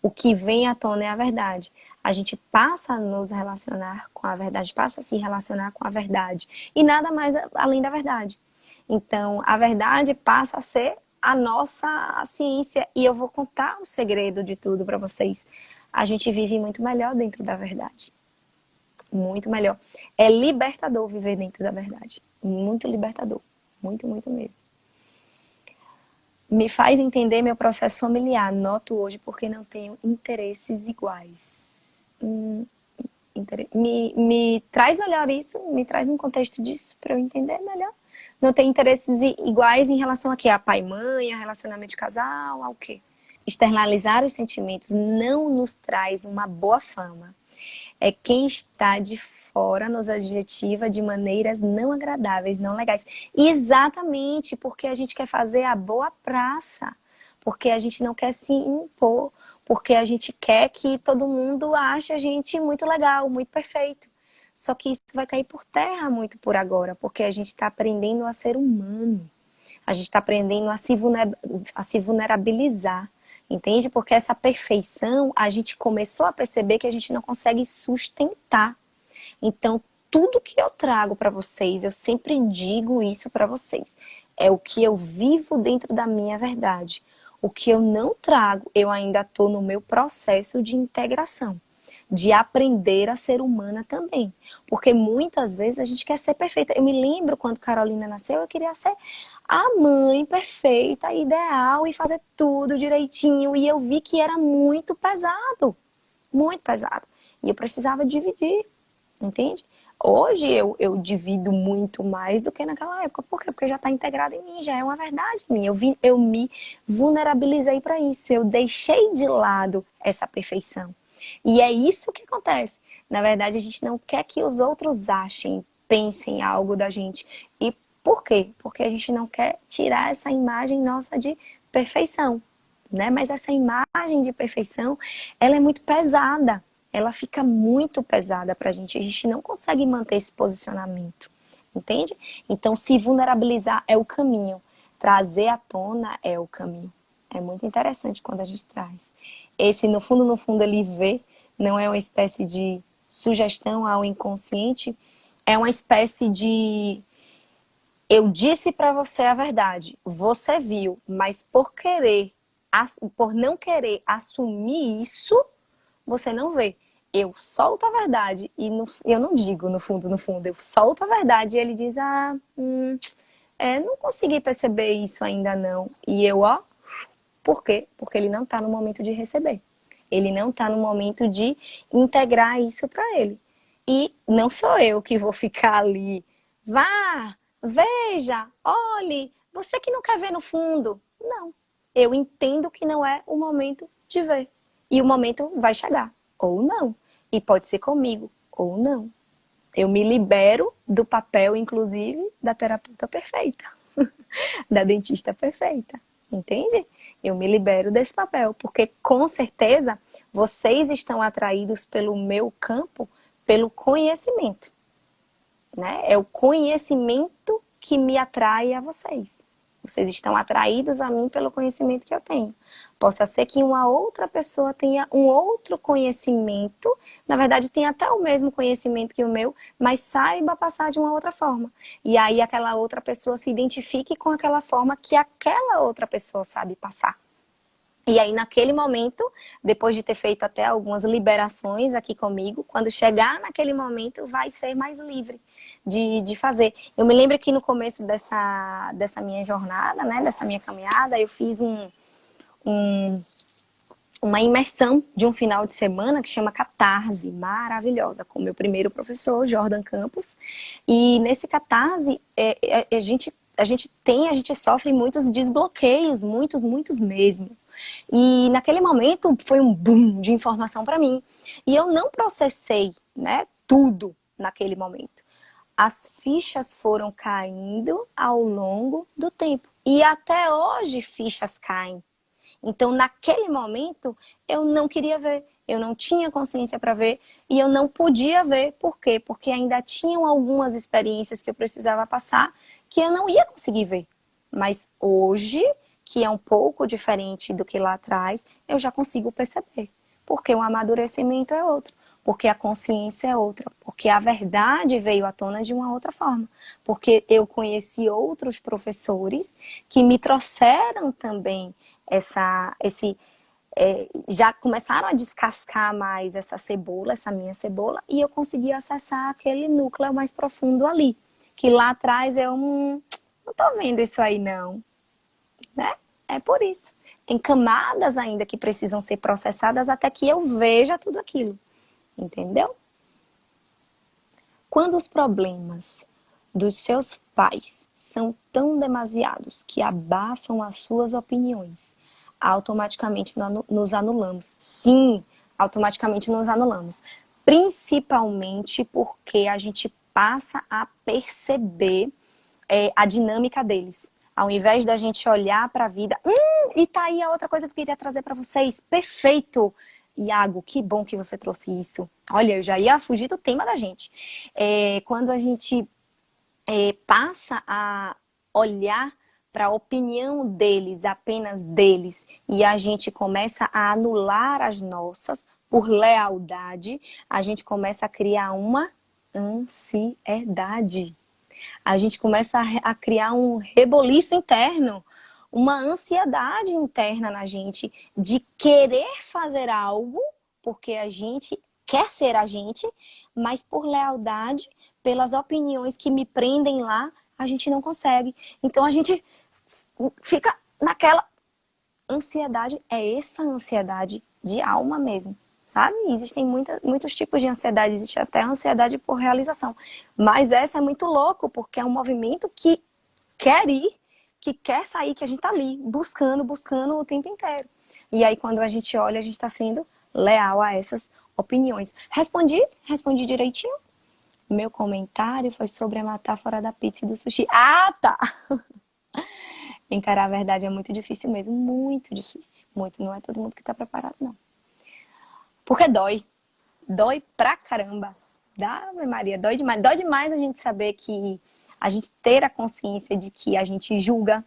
o que vem à tona é a verdade. A gente passa a nos relacionar com a verdade, passa a se relacionar com a verdade. E nada mais além da verdade. Então, a verdade passa a ser a nossa ciência. E eu vou contar o segredo de tudo para vocês. A gente vive muito melhor dentro da verdade. Muito melhor. É libertador viver dentro da verdade. Muito libertador. Muito, muito mesmo. Me faz entender meu processo familiar. Noto hoje porque não tenho interesses iguais. Me traz melhor isso, me traz um contexto disso para eu entender melhor. Não tem interesses iguais em relação a quê? A pai e mãe, a relacionamento de casal, ao quê? Externalizar os sentimentos não nos traz uma boa fama. É quem está de fora nos adjetiva de maneiras não agradáveis, não legais. Exatamente porque a gente quer fazer a boa praça, porque a gente não quer se impor, porque a gente quer que todo mundo ache a gente muito legal, muito perfeito. Só que isso vai cair por terra muito por agora, porque a gente está aprendendo a ser humano. A gente está aprendendo a se vulnerabilizar. Entende? Porque essa perfeição, a gente começou a perceber que a gente não consegue sustentar. Então, tudo que eu trago para vocês, eu sempre digo isso para vocês, é o que eu vivo dentro da minha verdade. O que eu não trago, eu ainda estou no meu processo de integração, de aprender a ser humana também. Porque muitas vezes a gente quer ser perfeita. Eu me lembro quando Carolina nasceu, eu queria ser a mãe perfeita, ideal e fazer tudo direitinho. E eu vi que era muito pesado. Muito pesado. E eu precisava dividir, entende? Hoje eu divido muito mais do que naquela época. Por quê? Porque já está integrado em mim, já é uma verdade em mim. Eu me vulnerabilizei para isso. Eu deixei de lado essa perfeição. E é isso que acontece. Na verdade, a gente não quer que os outros achem, pensem algo da gente. E por quê? Porque a gente não quer tirar essa imagem nossa de perfeição, né? Mas essa imagem de perfeição, ela é muito pesada. Ela fica muito pesada pra gente. A gente não consegue manter esse posicionamento, entende? Então, se vulnerabilizar é o caminho. Trazer à tona é o caminho. É muito interessante quando a gente traz. Esse, no fundo, ele vê, não é uma espécie de sugestão ao inconsciente, é uma espécie de eu disse para você a verdade, você viu, mas por não querer assumir isso, você não vê. Eu solto a verdade e eu não digo no fundo, eu solto a verdade e ele diz, não consegui perceber isso ainda não. E eu, por quê? Porque ele não está no momento de receber. Ele não está no momento de integrar isso para ele. E não sou eu que vou ficar ali. Vá, veja, olhe, você que não quer ver no fundo. Não. Eu entendo que não é o momento de ver. E o momento vai chegar. Ou não. E pode ser comigo, ou não. Eu me libero do papel, inclusive, da terapeuta perfeita. Da dentista perfeita. Entende? Eu me libero desse papel, porque com certeza vocês estão atraídos pelo meu campo, pelo conhecimento, né? É o conhecimento que me atrai a vocês. Vocês estão atraídos a mim pelo conhecimento que eu tenho. Possa ser que uma outra pessoa tenha um outro conhecimento, na verdade tenha até o mesmo conhecimento que o meu, mas saiba passar de uma outra forma. E aí aquela outra pessoa se identifique com aquela forma que aquela outra pessoa sabe passar. E aí, naquele momento, depois de ter feito até algumas liberações aqui comigo, quando chegar naquele momento, vai ser mais livre de fazer. Eu me lembro que no começo dessa minha jornada, né, dessa minha caminhada, eu fiz uma imersão de um final de semana que chama Catarse, maravilhosa, com o meu primeiro professor, Jordan Campos. E nesse Catarse, a gente sofre muitos desbloqueios, muitos mesmo. E naquele momento foi um boom de informação para mim. E eu não processei, né, tudo naquele momento. As fichas foram caindo ao longo do tempo. E até hoje fichas caem. Então, naquele momento, eu não queria ver. eu não tinha consciência para ver e eu não podia ver. Por quê? Porque ainda tinham algumas experiências que eu precisava passar que eu não ia conseguir ver. Mas hoje, que é um pouco diferente do que lá atrás, eu já consigo perceber. Porque o amadurecimento é outro, porque a consciência é outra, porque a verdade veio à tona de uma outra forma. Porque eu conheci outros professores que me trouxeram também já começaram a descascar mais essa cebola, essa minha cebola, e eu consegui acessar aquele núcleo mais profundo ali. Que lá atrás eu não tô vendo isso aí não, né? É por isso. Tem camadas ainda que precisam ser processadas até que eu veja tudo aquilo, entendeu? Quando os problemas dos seus pais são tão demasiados que abafam as suas opiniões, automaticamente nos anulamos. Sim, automaticamente nos anulamos. Principalmente porque a gente passa a perceber a dinâmica deles. Ao invés da gente olhar para a vida... e tá aí a outra coisa que eu queria trazer para vocês. Perfeito! Iago, que bom que você trouxe isso. Olha, eu já ia fugir do tema da gente. Quando a gente passa a olhar para a opinião deles, apenas deles, e a gente começa a anular as nossas por lealdade, a gente começa a criar uma ansiedade. A gente começa a criar um reboliço interno, uma ansiedade interna na gente de querer fazer algo, porque a gente quer ser a gente, mas por lealdade, pelas opiniões que me prendem lá, a gente não consegue. Então a gente fica naquela ansiedade, essa ansiedade de alma mesmo. Sabe? Existem muitos tipos de ansiedade, existe até a ansiedade por realização. Mas essa é muito louco, porque é um movimento que quer ir, que quer sair, que a gente tá ali, buscando o tempo inteiro. E aí, quando a gente olha, a gente tá sendo leal a essas opiniões. Respondi direitinho? Meu comentário foi sobre a metáfora da pizza e do sushi. Ah, tá! Encarar a verdade é muito difícil mesmo, muito difícil. Muito, não é todo mundo que tá preparado, não. Porque dói. Dói pra caramba. Ave Maria, dói demais. Dói demais a gente saber que... A gente ter a consciência de que a gente julga.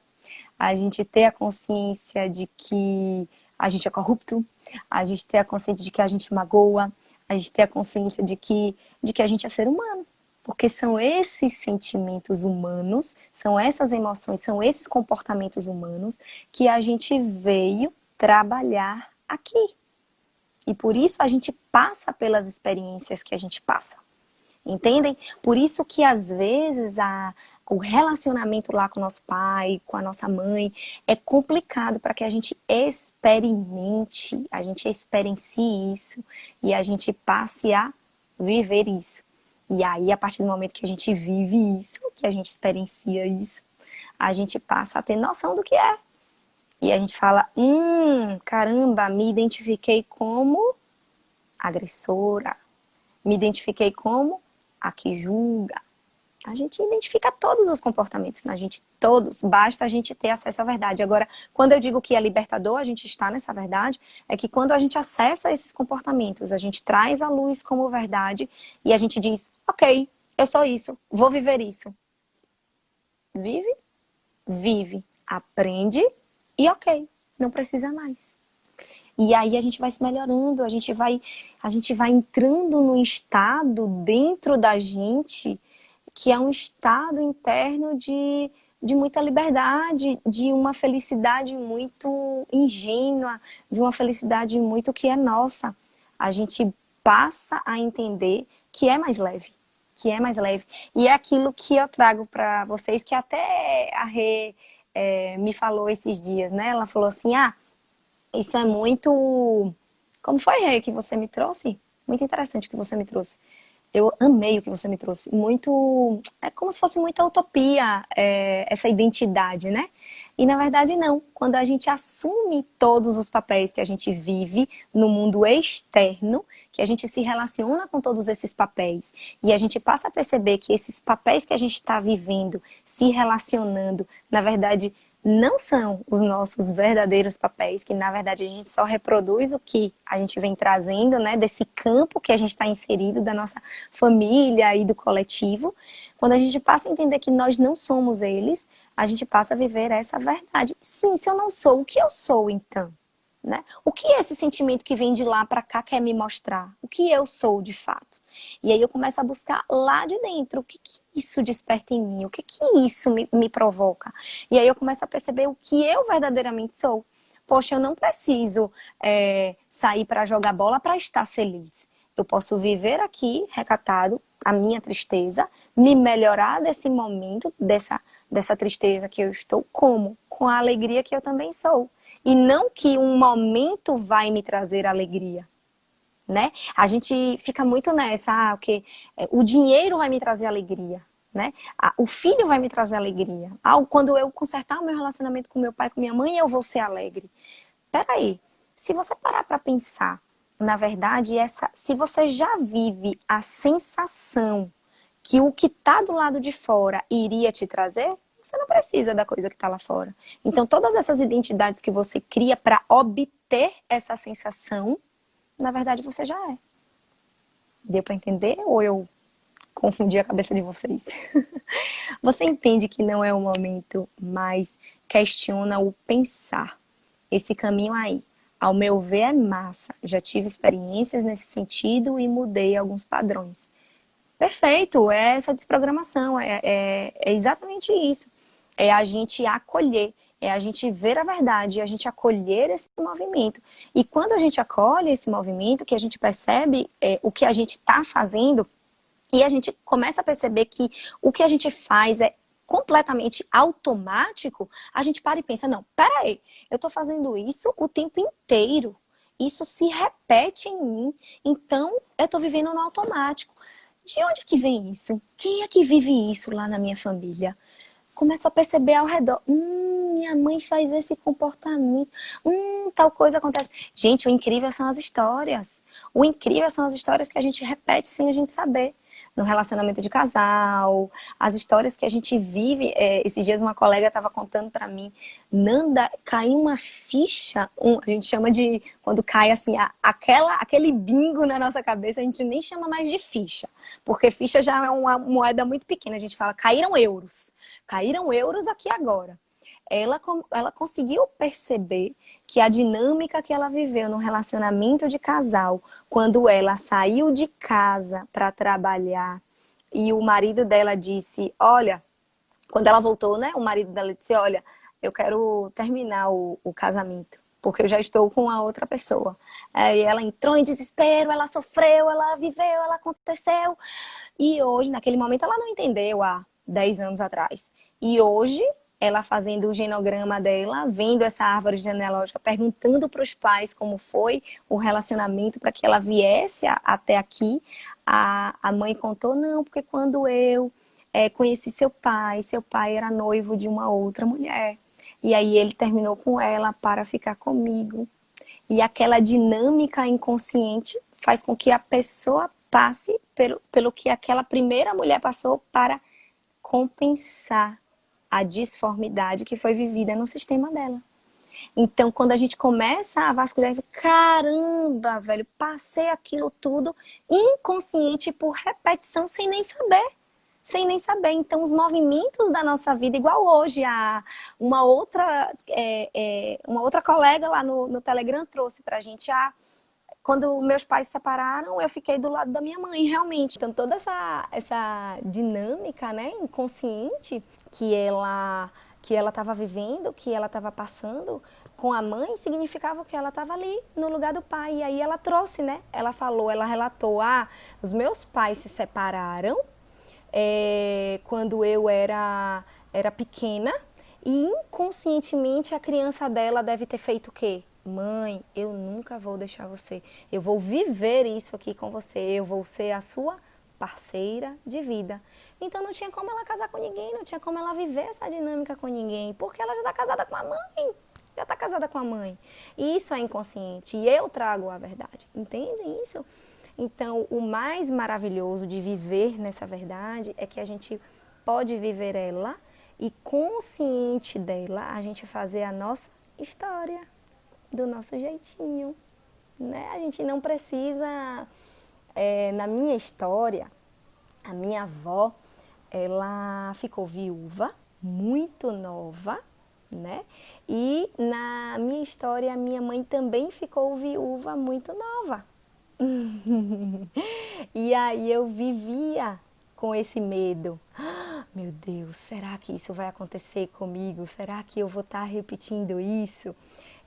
A gente ter a consciência de que a gente é corrupto. A gente ter a consciência de que a gente magoa. A gente ter a consciência de que a gente é ser humano. Porque são esses sentimentos humanos, são essas emoções, são esses comportamentos humanos que a gente veio trabalhar aqui. E por isso a gente passa pelas experiências que a gente passa. Entendem? Por isso que às vezes o relacionamento lá com o nosso pai, com a nossa mãe, é complicado para que a gente experimente, a gente experiencie isso e a gente passe a viver isso. E aí, a partir do momento que a gente vive isso, que a gente experiencia isso, a gente passa a ter noção do que é. E a gente fala, caramba, me identifiquei como agressora, me identifiquei como a que julga. A gente identifica todos os comportamentos na gente, todos, basta a gente ter acesso à verdade. Agora, quando eu digo que é libertador, a gente está nessa verdade, é que quando a gente acessa esses comportamentos, a gente traz a luz como verdade e a gente diz, ok, eu sou isso, vou viver isso. Vive, vive, aprende e ok, não precisa mais. E aí a gente vai se melhorando, a gente vai entrando num estado dentro da gente que é um estado interno de muita liberdade, de uma felicidade muito ingênua, de uma felicidade muito que é nossa. A gente passa a entender que é mais leve, que é mais leve. E é aquilo que eu trago para vocês, que até a Rê me falou esses dias, né? Ela falou assim, isso é muito... Como foi, Rê, que você me trouxe? Muito interessante o que você me trouxe. Eu amei o que você me trouxe. Muito... É como se fosse muita utopia, essa identidade, né? E na verdade não. Quando a gente assume todos os papéis que a gente vive no mundo externo, que a gente se relaciona com todos esses papéis, e a gente passa a perceber que esses papéis que a gente está vivendo, se relacionando, na verdade, não são os nossos verdadeiros papéis, que na verdade a gente só reproduz o que a gente vem trazendo, né, desse campo que a gente está inserido, da nossa família e do coletivo. Quando a gente passa a entender que nós não somos eles, a gente passa a viver essa verdade. Sim, se eu não sou, o que eu sou então? Né? O que esse sentimento que vem de lá para cá quer me mostrar? O que eu sou de fato? E aí eu começo a buscar lá de dentro, o que isso desperta em mim? O que isso me provoca? E aí eu começo a perceber o que eu verdadeiramente sou. Poxa, eu não preciso sair para jogar bola para estar feliz. Eu posso viver aqui, recatado, a minha tristeza, me melhorar desse momento, dessa tristeza que eu estou, como? Com a alegria que eu também sou. E não que um momento vai me trazer alegria, né? A gente fica muito nessa, porque o dinheiro vai me trazer alegria, né? O filho vai me trazer alegria. Quando eu consertar o meu relacionamento com meu pai, com minha mãe, eu vou ser alegre. Peraí, se você parar para pensar, na verdade, se você já vive a sensação que o que está do lado de fora iria te trazer, você não precisa da coisa que está lá fora. Então, todas essas identidades que você cria para obter essa sensação, na verdade, você já é. Deu para entender ou eu confundi a cabeça de vocês? Você entende que não é o momento, mas questiona o pensar. Esse caminho aí, ao meu ver, é massa. Já tive experiências nesse sentido e mudei alguns padrões. Perfeito, é essa desprogramação, é exatamente isso. É a gente acolher, é a gente ver a verdade, é a gente acolher esse movimento. E quando a gente acolhe esse movimento, que a gente percebe o que a gente está fazendo, e a gente começa a perceber que o que a gente faz é completamente automático, a gente para e pensa, não, peraí, eu estou fazendo isso o tempo inteiro. Isso se repete em mim, então eu estou vivendo no automático. De onde que vem isso? Quem é que vive isso lá na minha família? Começo a perceber ao redor. Minha mãe faz esse comportamento. Tal coisa acontece. Gente, o incrível são as histórias. O incrível são as histórias que a gente repete sem a gente saber. No relacionamento de casal, as histórias que a gente vive. Esses dias uma colega estava contando para mim, Nanda, caiu uma ficha, a gente chama de, quando cai assim, aquele bingo na nossa cabeça, a gente nem chama mais de ficha, porque ficha já é uma moeda muito pequena, a gente fala, caíram euros aqui agora. Ela conseguiu perceber que a dinâmica que ela viveu no relacionamento de casal, quando ela saiu de casa para trabalhar e o marido dela disse, olha, quando ela voltou, né, o marido dela disse, olha, eu quero terminar o casamento, porque eu já estou com a outra pessoa. Aí ela entrou em desespero, ela sofreu, ela viveu, ela aconteceu. E hoje, naquele momento, ela não entendeu há 10 anos atrás. E hoje, ela fazendo o genograma dela, vendo essa árvore genealógica, perguntando para os pais como foi o relacionamento para que ela viesse até aqui, a mãe contou, não, porque quando eu conheci seu pai era noivo de uma outra mulher. E aí ele terminou com ela para ficar comigo. E aquela dinâmica inconsciente faz com que a pessoa passe pelo que aquela primeira mulher passou para compensar a disformidade que foi vivida no sistema dela. Então, quando a gente começa a vasculhar, caramba, velho, passei aquilo tudo inconsciente por repetição sem nem saber. Sem nem saber. Então, os movimentos da nossa vida, igual hoje, uma outra colega lá no Telegram trouxe pra gente, quando meus pais se separaram, eu fiquei do lado da minha mãe, realmente. Então, toda essa dinâmica, né, inconsciente que ela estava vivendo, que ela estava passando com a mãe, significava que ela estava ali no lugar do pai. E aí ela trouxe, né? Ela falou, ela relatou, os meus pais se separaram quando eu era pequena e inconscientemente a criança dela deve ter feito o quê? Mãe, eu nunca vou deixar você. Eu vou viver isso aqui com você. Eu vou ser a sua parceira de vida. Então não tinha como ela casar com ninguém, não tinha como ela viver essa dinâmica com ninguém, porque ela já está casada com a mãe. Já está casada com a mãe. E isso é inconsciente. E eu trago a verdade. Entendem isso? Então, o mais maravilhoso de viver nessa verdade é que a gente pode viver ela e consciente dela, a gente fazer a nossa história, do nosso jeitinho, né? A gente não precisa, na minha história, a minha avó, ela ficou viúva, muito nova, né? E na minha história, a minha mãe também ficou viúva, muito nova. E aí eu vivia com esse medo. Meu Deus, será que isso vai acontecer comigo? Será que eu vou estar repetindo isso?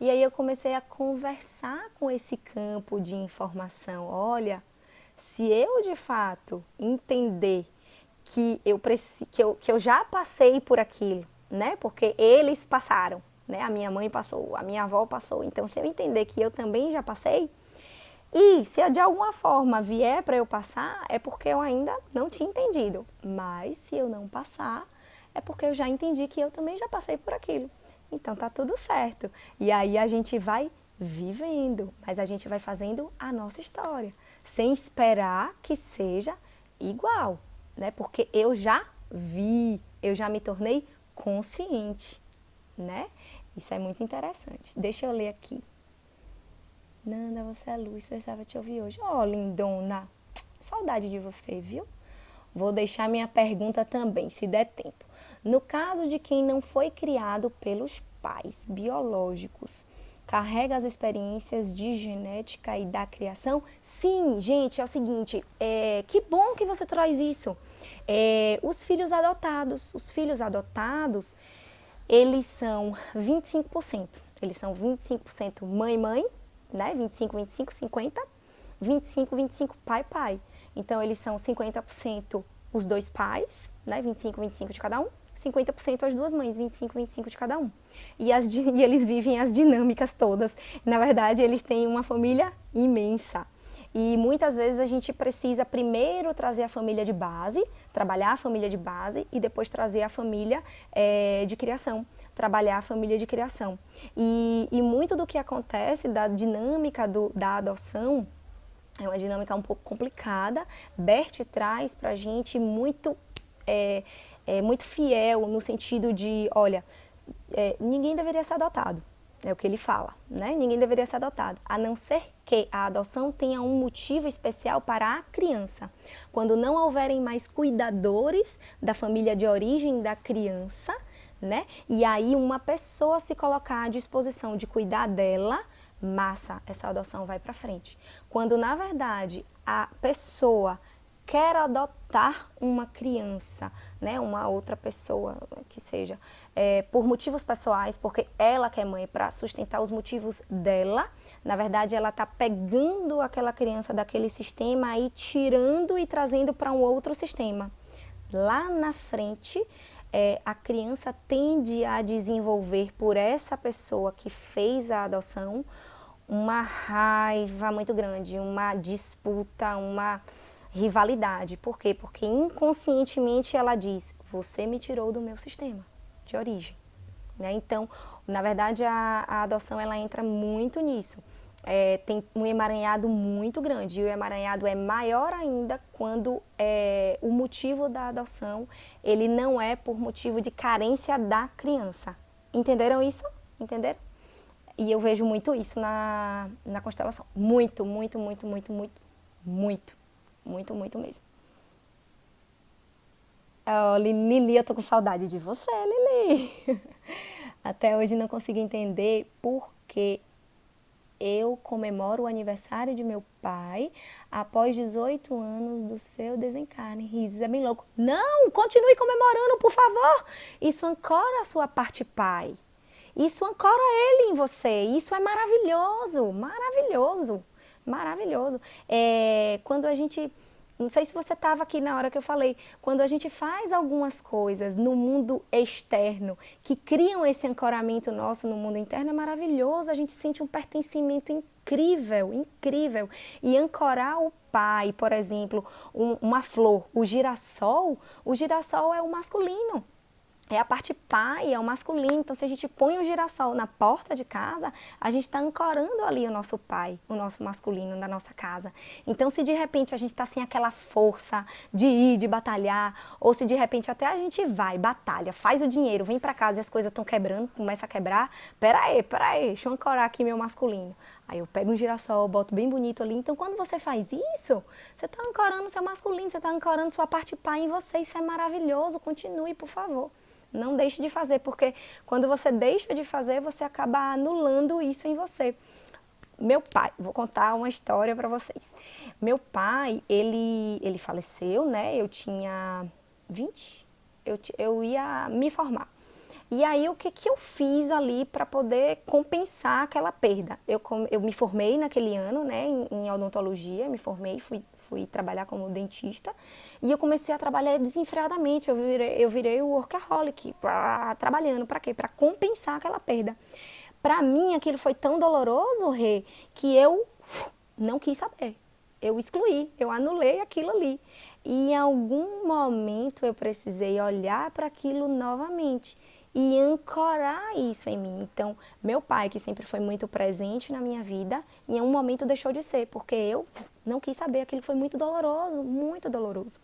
E aí eu comecei a conversar com esse campo de informação. Olha, se eu de fato entender que eu já passei por aquilo, né? Porque eles passaram, né? A minha mãe passou, a minha avó passou. Então, se eu entender que eu também já passei, e se de alguma forma vier para eu passar, é porque eu ainda não tinha entendido. Mas se eu não passar, é porque eu já entendi que eu também já passei por aquilo. Então tá tudo certo. E aí a gente vai vivendo, mas a gente vai fazendo a nossa história, sem esperar que seja igual, né? Porque eu já vi, eu já me tornei consciente, né? Isso é muito interessante. Deixa eu ler aqui. Nanda, você é luz, precisava te ouvir hoje. Oh, lindona, saudade de você, viu? Vou deixar minha pergunta também, se der tempo. No caso de quem não foi criado pelos pais biológicos, carrega as experiências de genética e da criação? Sim, gente, é o seguinte, que bom que você traz isso. Os filhos adotados, eles são 25%. Eles são 25% mãe-mãe, né? 25, 25, 50, 25, 25 pai. Então, eles são 50% os dois pais, né? 25, 25 de cada um, 50% as duas mães, 25, 25 de cada um. E eles vivem as dinâmicas todas. Na verdade, eles têm uma família imensa. E muitas vezes a gente precisa primeiro trazer a família de base, trabalhar a família de base e depois trazer a família de criação, trabalhar a família de criação. E muito do que acontece da dinâmica da adoção é uma dinâmica um pouco complicada. Bert traz pra gente muito fiel no sentido de, olha, ninguém deveria ser adotado. É o que ele fala, né? Ninguém deveria ser adotado, a não ser que a adoção tenha um motivo especial para a criança. Quando não houverem mais cuidadores da família de origem da criança, né? E aí uma pessoa se colocar à disposição de cuidar dela, massa, essa adoção vai para frente. Quando na verdade a pessoa quer adotar uma criança, né, uma outra pessoa que seja, por motivos pessoais, porque ela quer mãe para sustentar os motivos dela, na verdade ela está pegando aquela criança daquele sistema e tirando e trazendo para um outro sistema. Lá na frente, a criança tende a desenvolver por essa pessoa que fez a adoção uma raiva muito grande, uma disputa, uma rivalidade. Por quê? Porque inconscientemente ela diz, você me tirou do meu sistema de origem. Né? Então, na verdade, a adoção ela entra muito nisso. Tem um emaranhado muito grande, e o emaranhado é maior ainda quando o motivo da adoção ele não é por motivo de carência da criança. Entenderam isso? Entenderam? E eu vejo muito isso na constelação. Muito, muito, muito, muito, muito, muito. Muito, muito mesmo. Oh, Lili, eu tô com saudade de você, Lili. Até hoje não consigo entender por que eu comemoro o aniversário de meu pai após 18 anos do seu desencarne. Risos, é bem louco. Não, continue comemorando, por favor. Isso ancora a sua parte pai. Isso ancora ele em você. Isso é maravilhoso, maravilhoso, maravilhoso. Quando a gente... Não sei se você estava aqui na hora que eu falei. Quando a gente faz algumas coisas no mundo externo que criam esse ancoramento nosso no mundo interno, é maravilhoso. A gente sente um pertencimento incrível, incrível. E ancorar o pai, por exemplo, uma flor, o girassol é o masculino. É a parte pai, é o masculino. Então, se a gente põe um girassol na porta de casa, a gente está ancorando ali o nosso pai, o nosso masculino da nossa casa. Então, se de repente a gente está sem aquela força de ir, de batalhar, ou se de repente até a gente vai, batalha, faz o dinheiro, vem para casa e as coisas estão quebrando, começa a quebrar, peraí, deixa eu ancorar aqui meu masculino. Aí eu pego um girassol, boto bem bonito ali. Então, quando você faz isso, você está ancorando seu masculino, você está ancorando sua parte pai em você. Isso é maravilhoso. Continue, por favor. Não deixe de fazer, porque quando você deixa de fazer, você acaba anulando isso em você. Meu pai, vou contar uma história para vocês. Meu pai, ele faleceu, né? Eu tinha 20, eu ia me formar. E aí, o que eu fiz ali para poder compensar aquela perda? Eu me formei naquele ano, né, em odontologia, me formei, fui trabalhar como dentista e eu comecei a trabalhar desenfreadamente. Eu virei o workaholic, trabalhando para quê? Para compensar aquela perda. Para mim, aquilo foi tão doloroso, Rê, que eu não quis saber. Eu excluí, eu anulei aquilo ali. E em algum momento eu precisei olhar para aquilo novamente e ancorar isso em mim. Então, meu pai, que sempre foi muito presente na minha vida, em um momento deixou de ser, porque eu não quis saber, aquilo foi muito doloroso, muito doloroso.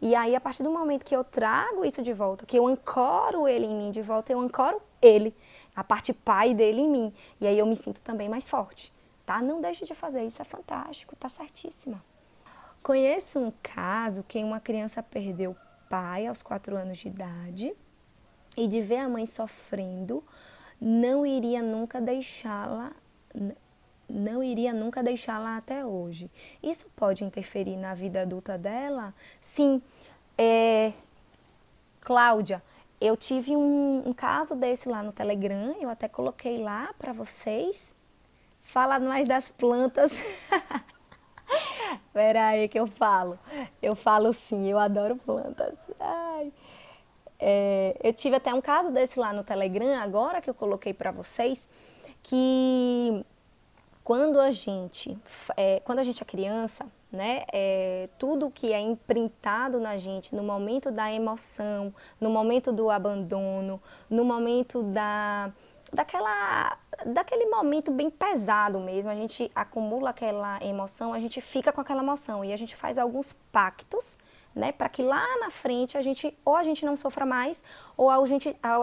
E aí, a partir do momento que eu trago isso de volta, que eu ancoro ele em mim de volta, eu ancoro ele, a parte pai dele em mim. E aí eu me sinto também mais forte, tá? Não deixe de fazer, isso é fantástico, tá certíssima. Conheço um caso que uma criança perdeu o pai aos 4 anos de idade, e de ver a mãe sofrendo, não iria nunca deixá-la até hoje. Isso pode interferir na vida adulta dela? Sim. Cláudia, eu tive um caso desse lá no Telegram, eu até coloquei lá para vocês. Fala mais das plantas. Espera aí que eu falo. Eu falo sim, eu adoro plantas. Ai. Eu tive até um caso desse lá no Telegram, agora que eu coloquei para vocês, que quando a gente é criança, né, tudo que é imprintado na gente no momento da emoção, no momento do abandono, no momento daquele momento bem pesado mesmo, a gente acumula aquela emoção, a gente fica com aquela emoção e a gente faz alguns pactos, né, para que lá na frente a gente não sofra mais ou a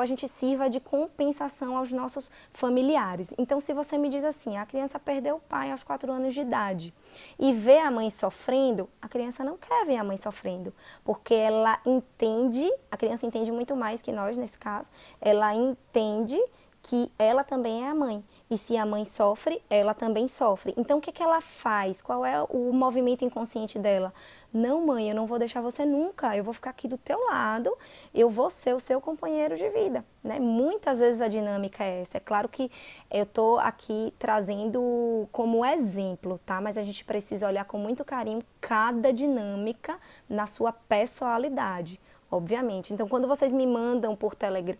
gente sirva de compensação aos nossos familiares. Então, se você me diz assim, a criança perdeu o pai aos 4 anos de idade e vê a mãe sofrendo, a criança não quer ver a mãe sofrendo, porque ela entende, a criança entende muito mais que nós nesse caso, ela entende que ela também é a mãe. E se a mãe sofre, ela também sofre. Então, o que ela faz? Qual é o movimento inconsciente dela? Não, mãe, eu não vou deixar você nunca. Eu vou ficar aqui do teu lado. Eu vou ser o seu companheiro de vida, né? Muitas vezes a dinâmica é essa. É claro que eu estou aqui trazendo como exemplo, tá? Mas a gente precisa olhar com muito carinho cada dinâmica na sua pessoalidade, obviamente. Então, quando vocês me mandam por Telegram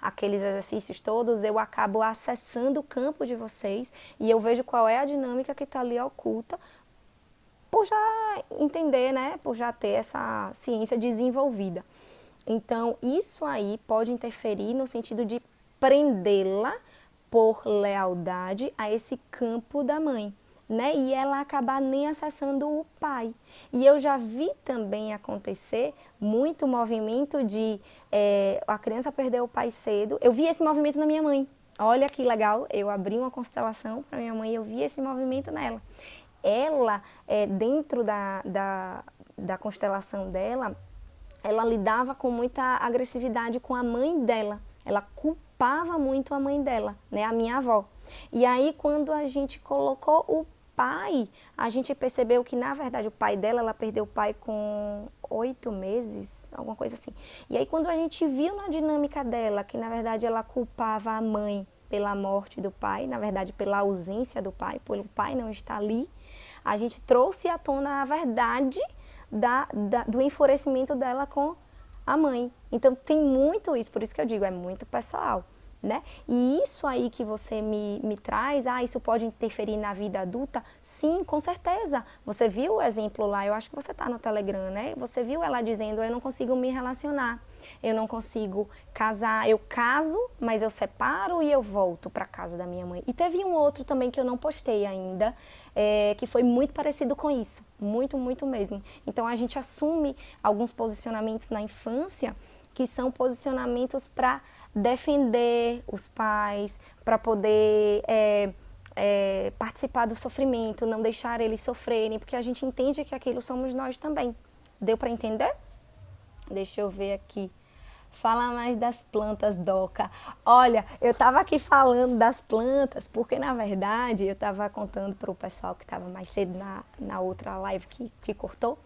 aqueles exercícios todos, eu acabo acessando o campo de vocês e eu vejo qual é a dinâmica que está ali oculta, por já entender, né, por já ter essa ciência desenvolvida. Então, isso aí pode interferir no sentido de prendê-la por lealdade a esse campo da mãe, né? E ela acabar nem acessando o pai. E eu já vi também acontecer muito movimento de a criança perdeu o pai cedo. Eu vi esse movimento na minha mãe. Olha que legal, eu abri uma constelação para minha mãe e eu vi esse movimento nela. Ela, dentro da constelação dela, ela lidava com muita agressividade com a mãe dela. Ela culpava muito a mãe dela, né, a minha avó. E aí, quando a gente colocou o pai, a gente percebeu que, na verdade, o pai dela, ela perdeu o pai com 8 meses, alguma coisa assim. E aí, quando a gente viu na dinâmica dela, que, na verdade, ela culpava a mãe pela morte do pai, na verdade, pela ausência do pai, pelo pai não estar ali, a gente trouxe à tona a verdade do enfurecimento dela com a mãe. Então, tem muito isso, por isso que eu digo, é muito pessoal, né? E isso aí que você me traz, isso pode interferir na vida adulta? Sim, com certeza. Você viu o exemplo lá, eu acho que você está no Telegram, né? Você viu ela dizendo, eu não consigo me relacionar, eu não consigo casar, eu caso, mas eu separo e eu volto para casa da minha mãe. E teve um outro também que eu não postei ainda, que foi muito parecido com isso, muito, muito mesmo. Então a gente assume alguns posicionamentos na infância que são posicionamentos para defender os pais, para poder participar do sofrimento, não deixar eles sofrerem, porque a gente entende que aquilo somos nós também. Deu para entender? Deixa eu ver aqui. Fala mais das plantas, Doca. Olha, eu estava aqui falando das plantas, porque na verdade eu estava contando para o pessoal que estava mais cedo na outra live que cortou,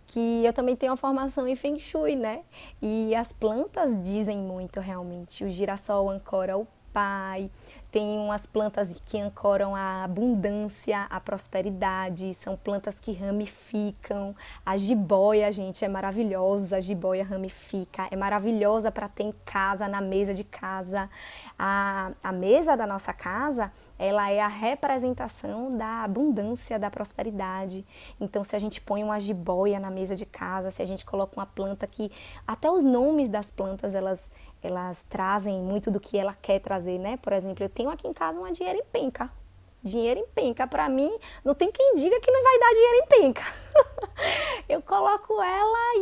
que eu também tenho uma formação em Feng Shui, né? E as plantas dizem muito realmente. O girassol ancora o pai, tem umas plantas que ancoram a abundância, a prosperidade, são plantas que ramificam. A jiboia, gente, é maravilhosa, a jiboia ramifica, é maravilhosa para ter em casa, na mesa de casa. A mesa da nossa casa, ela é a representação da abundância, da prosperidade. Então, se a gente põe uma jiboia na mesa de casa, se a gente coloca uma planta que... Até os nomes das plantas, elas trazem muito do que ela quer trazer, né? Por exemplo, eu tenho aqui em casa uma dinheiro em penca. Dinheiro em penca, para mim, não tem quem diga que não vai dar dinheiro em penca. Eu coloco ela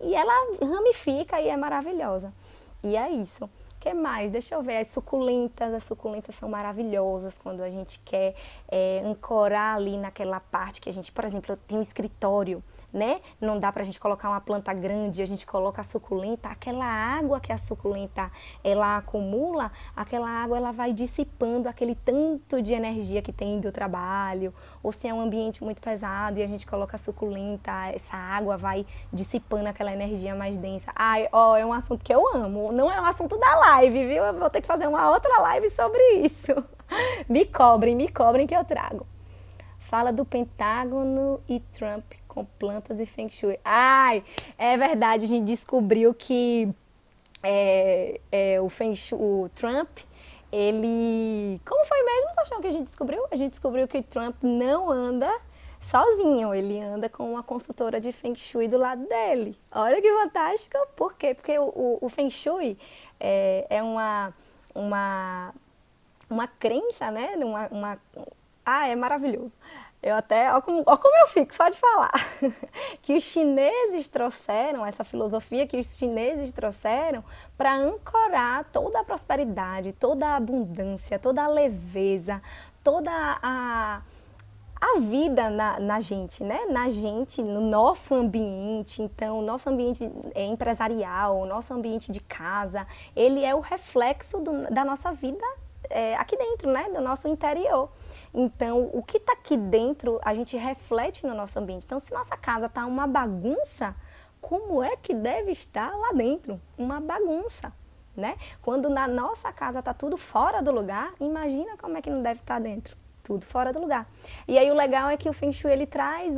e ela ramifica e é maravilhosa. E é isso. O que mais? Deixa eu ver, as suculentas são maravilhosas quando a gente quer ancorar ali naquela parte que a gente, por exemplo, eu tenho um escritório, né? Não dá pra gente colocar uma planta grande, a gente coloca a suculenta, aquela água que a suculenta ela acumula, aquela água ela vai dissipando aquele tanto de energia que tem do trabalho, ou se é um ambiente muito pesado e a gente coloca a suculenta, essa água vai dissipando aquela energia mais densa. É um assunto que eu amo, não é um assunto da live, viu? Eu vou ter que fazer uma outra live sobre isso. Me cobrem que eu trago. Fala do Pentágono e Trump com plantas e Feng Shui. É verdade, a gente descobriu que o Feng Shui, o Trump, ele... Como foi mesmo, Paixão, que a gente descobriu? A gente descobriu que Trump não anda sozinho, ele anda com uma consultora de Feng Shui do lado dele. Olha que fantástico. Por quê? Porque o Feng Shui é uma crença, né? É maravilhoso. Eu até, ó como eu fico, só de falar. Que os chineses trouxeram, essa filosofia que os chineses trouxeram para ancorar toda a prosperidade, toda a abundância, toda a leveza, toda a vida na gente, né? Na gente, no nosso ambiente. Então, o nosso ambiente empresarial, o nosso ambiente de casa, ele é o reflexo da nossa vida aqui dentro, né? Do nosso interior. Então, o que está aqui dentro, a gente reflete no nosso ambiente. Então, se nossa casa está uma bagunça, como é que deve estar lá dentro? Uma bagunça, né? Quando na nossa casa está tudo fora do lugar, imagina como é que não deve estar dentro. Tudo fora do lugar. E aí o legal é que o Feng Shui, ele traz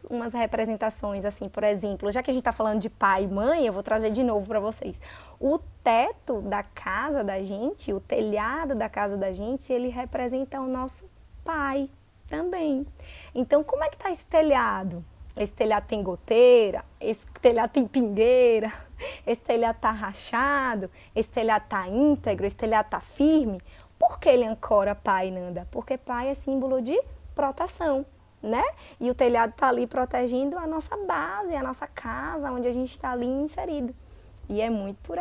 umas representações, assim, por exemplo, já que a gente está falando de pai e mãe, eu vou trazer de novo para vocês. O teto da casa da gente, o telhado da casa da gente, ele representa o nosso pai também. Então, como é que tá esse telhado? Esse telhado tem goteira, esse telhado tem pingueira, esse telhado tá rachado, esse telhado tá íntegro, esse telhado tá firme. Por que ele ancora pai, Nanda? Porque pai é símbolo de proteção, né? E o telhado tá ali protegendo a nossa base, a nossa casa, onde a gente está ali inserido. E é muito por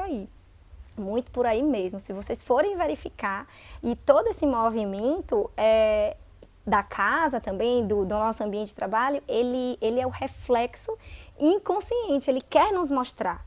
aí mesmo. Se vocês forem verificar, e todo esse movimento da casa também, do nosso ambiente de trabalho, ele é o reflexo inconsciente, ele quer nos mostrar.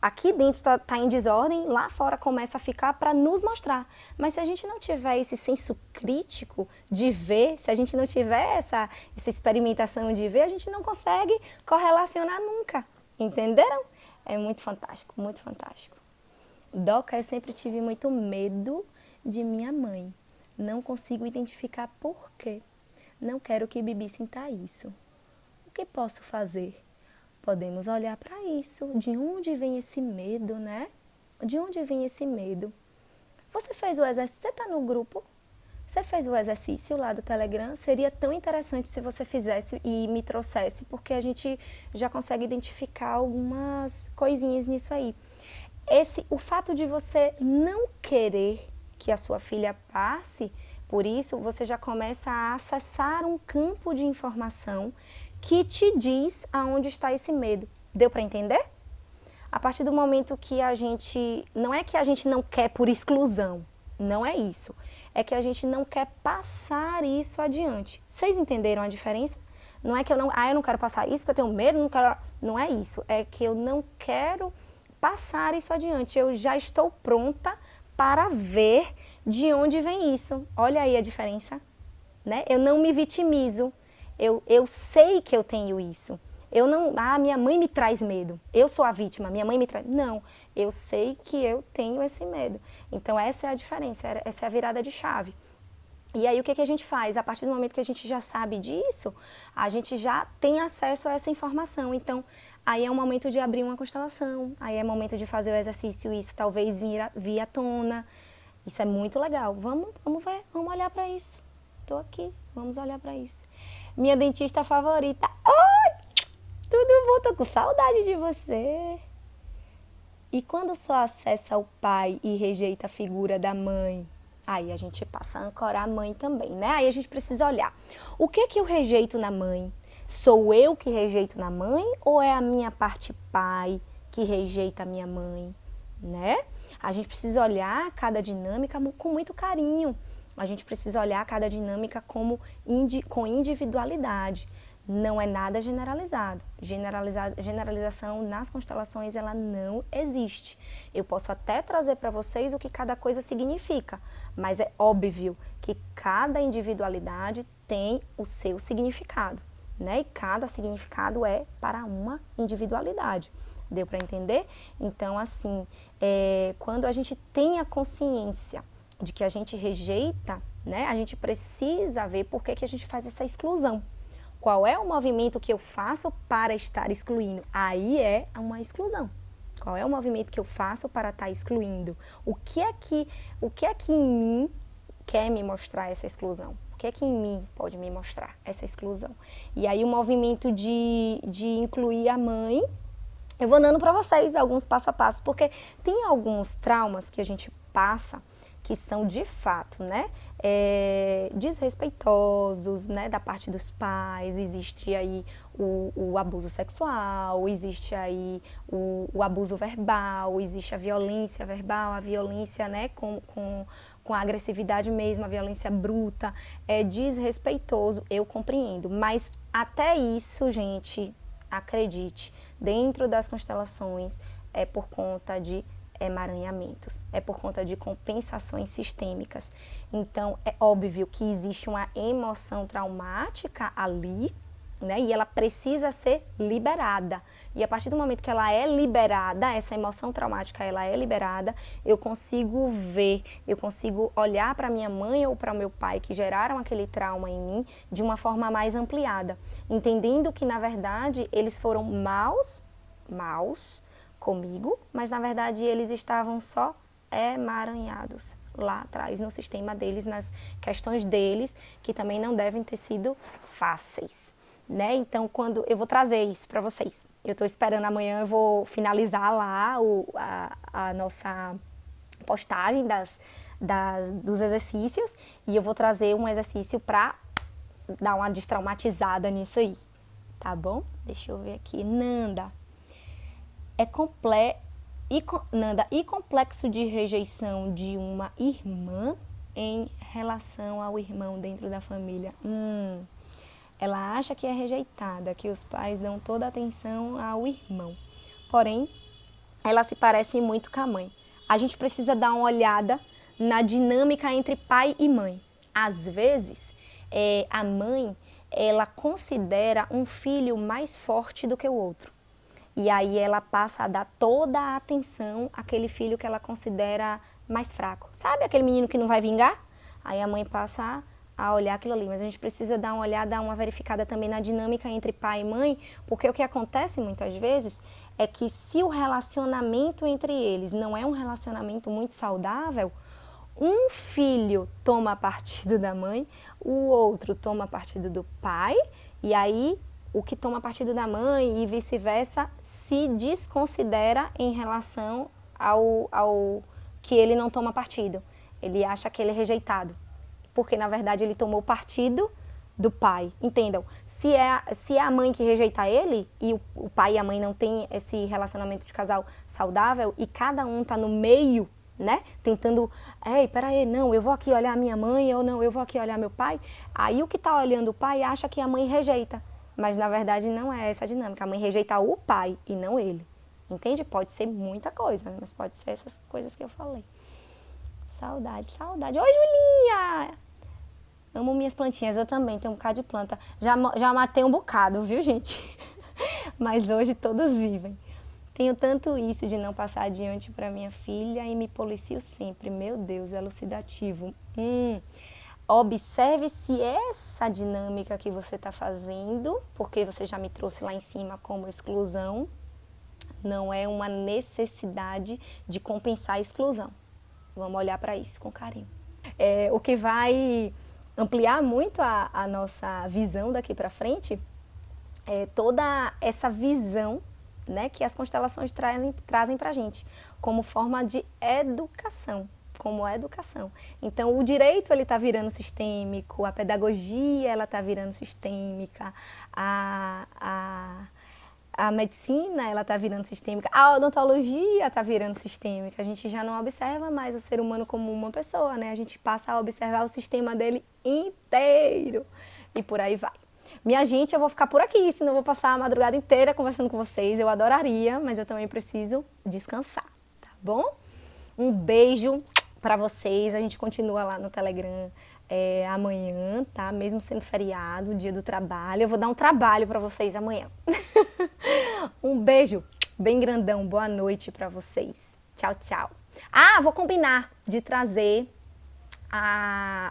Aqui dentro está em desordem, lá fora começa a ficar para nos mostrar. Mas se a gente não tiver esse senso crítico de ver, se a gente não tiver essa experimentação de ver, a gente não consegue correlacionar nunca. Entenderam? É muito fantástico, muito fantástico. Doca, eu sempre tive muito medo de minha mãe. Não consigo identificar por quê. Não quero que Bibi sinta isso. O que posso fazer? Podemos olhar para isso. De onde vem esse medo, né? De onde vem esse medo? Você fez o exercício, você está no grupo? Você fez o exercício lá do Telegram? Seria tão interessante se você fizesse e me trouxesse, porque a gente já consegue identificar algumas coisinhas nisso aí. O fato de você não querer que a sua filha passe por isso, você já começa a acessar um campo de informação que te diz aonde está esse medo. Deu para entender? A partir do momento que a gente... Não é que a gente não quer por exclusão, não é isso. É que a gente não quer passar isso adiante. Vocês entenderam a diferença? Não é que eu não quero passar isso porque eu tenho medo, não é isso. É que eu não quero passar isso adiante. Eu já estou pronta para ver de onde vem isso. Olha aí a diferença, né? Eu não me vitimizo. Eu sei que eu tenho isso. Eu não, minha mãe me traz medo. Eu sou a vítima, minha mãe me traz. Não, eu sei que eu tenho esse medo. Então essa é a diferença, essa é a virada de chave. E aí o que a gente faz? A partir do momento que a gente já sabe disso, a gente já tem acesso a essa informação. Então, aí é o momento de abrir uma constelação, aí é o momento de fazer o exercício, isso talvez vir à tona. Isso é muito legal. Vamos ver, vamos olhar para isso. Estou aqui, vamos olhar para isso. Minha dentista favorita. Oi! Tudo bom? Tô com saudade de você. E quando só acessa o pai e rejeita a figura da mãe, aí a gente passa a ancorar a mãe também, né? Aí a gente precisa olhar. O que eu rejeito na mãe? Sou eu que rejeito na mãe ou é a minha parte pai que rejeita a minha mãe, né? A gente precisa olhar cada dinâmica com muito carinho. A gente precisa olhar cada dinâmica com individualidade. Não é nada generalizado. Generalização nas constelações, ela não existe. Eu posso até trazer para vocês o que cada coisa significa, mas é óbvio que cada individualidade tem o seu significado, né? E cada significado é para uma individualidade. Deu para entender? Então, assim, quando a gente tem a consciência de que a gente rejeita, né? A gente precisa ver por que a gente faz essa exclusão. Qual é o movimento que eu faço para estar excluindo? Aí é uma exclusão. Qual é o movimento que eu faço para estar excluindo? O que é que em mim quer me mostrar essa exclusão? O que é que em mim pode me mostrar essa exclusão? E aí o movimento de incluir a mãe, eu vou dando para vocês alguns passo a passo, porque tem alguns traumas que a gente passa que são de fato, né, desrespeitosos, né, da parte dos pais. Existe aí o abuso sexual, existe aí o abuso verbal, existe a violência verbal, a violência, né, com a agressividade mesmo, a violência bruta. É desrespeitoso, eu compreendo, mas até isso, gente, acredite, dentro das constelações é por conta de emaranhamentos, é por conta de compensações sistêmicas. Então, é óbvio que existe uma emoção traumática ali, né? E ela precisa ser liberada. E a partir do momento que ela é liberada, essa emoção traumática, ela é liberada, eu consigo ver, eu consigo olhar para minha mãe ou para o meu pai que geraram aquele trauma em mim de uma forma mais ampliada, entendendo que, na verdade, eles foram maus comigo, mas na verdade eles estavam só emaranhados lá atrás, no sistema deles, nas questões deles, que também não devem ter sido fáceis, né? Então, quando eu vou trazer isso para vocês, eu estou esperando amanhã, eu vou finalizar lá a nossa postagem dos exercícios, e eu vou trazer um exercício para dar uma destraumatizada nisso aí, tá bom? Deixa eu ver aqui. Nanda, Nanda, e complexo de rejeição de uma irmã em relação ao irmão dentro da família? Ela acha que é rejeitada, que os pais dão toda a atenção ao irmão. Porém, ela se parece muito com a mãe. A gente precisa dar uma olhada na dinâmica entre pai e mãe. Às vezes, a mãe, ela considera um filho mais forte do que o outro. E aí ela passa a dar toda a atenção àquele filho que ela considera mais fraco. Sabe aquele menino que não vai vingar? Aí a mãe passa a olhar aquilo ali. Mas a gente precisa dar uma olhada, uma verificada também na dinâmica entre pai e mãe, porque o que acontece muitas vezes é que se o relacionamento entre eles não é um relacionamento muito saudável, um filho toma partido da mãe, o outro toma partido do pai, e aí o que toma partido da mãe e vice-versa se desconsidera em relação ao que ele não toma partido. Ele acha que ele é rejeitado, porque na verdade ele tomou partido do pai. Entendam? Se é a mãe que rejeita ele e o pai e a mãe não têm esse relacionamento de casal saudável e cada um tá no meio, né? Tentando, ei, peraí, não, eu vou aqui olhar a minha mãe ou não, eu vou aqui olhar meu pai. Aí o que tá olhando o pai acha que a mãe rejeita. Mas na verdade não é essa a dinâmica. A mãe rejeita o pai e não ele. Entende? Pode ser muita coisa, né? Mas pode ser essas coisas que eu falei. Saudade, saudade. Oi, Julinha! Amo minhas plantinhas, eu também tenho um bocado de planta. Já matei um bocado, viu, gente? Mas hoje todos vivem. Tenho tanto isso de não passar adiante para minha filha e me policio sempre. Meu Deus, elucidativo. Observe se essa dinâmica que você está fazendo, porque você já me trouxe lá em cima como exclusão, não é uma necessidade de compensar a exclusão. Vamos olhar para isso com carinho. O que vai ampliar muito a nossa visão daqui para frente é toda essa visão, né, que as constelações trazem para a gente como forma de educação. Como educação. Então, o direito ele está virando sistêmico, a pedagogia ela está virando sistêmica, a medicina ela está virando sistêmica, a odontologia está virando sistêmica. A gente já não observa mais o ser humano como uma pessoa, né? A gente passa a observar o sistema dele inteiro e por aí vai. Minha gente, eu vou ficar por aqui, senão eu vou passar a madrugada inteira conversando com vocês. Eu adoraria, mas eu também preciso descansar, tá bom? Um beijo para vocês, a gente continua lá no Telegram amanhã, tá? Mesmo sendo feriado, dia do trabalho. Eu vou dar um trabalho para vocês amanhã. Um beijo bem grandão, boa noite para vocês. Tchau, tchau. Vou combinar de trazer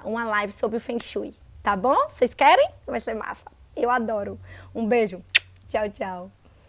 uma live sobre o Feng Shui, tá bom? Vocês querem? Vai ser massa. Eu adoro. Um beijo. Tchau, tchau.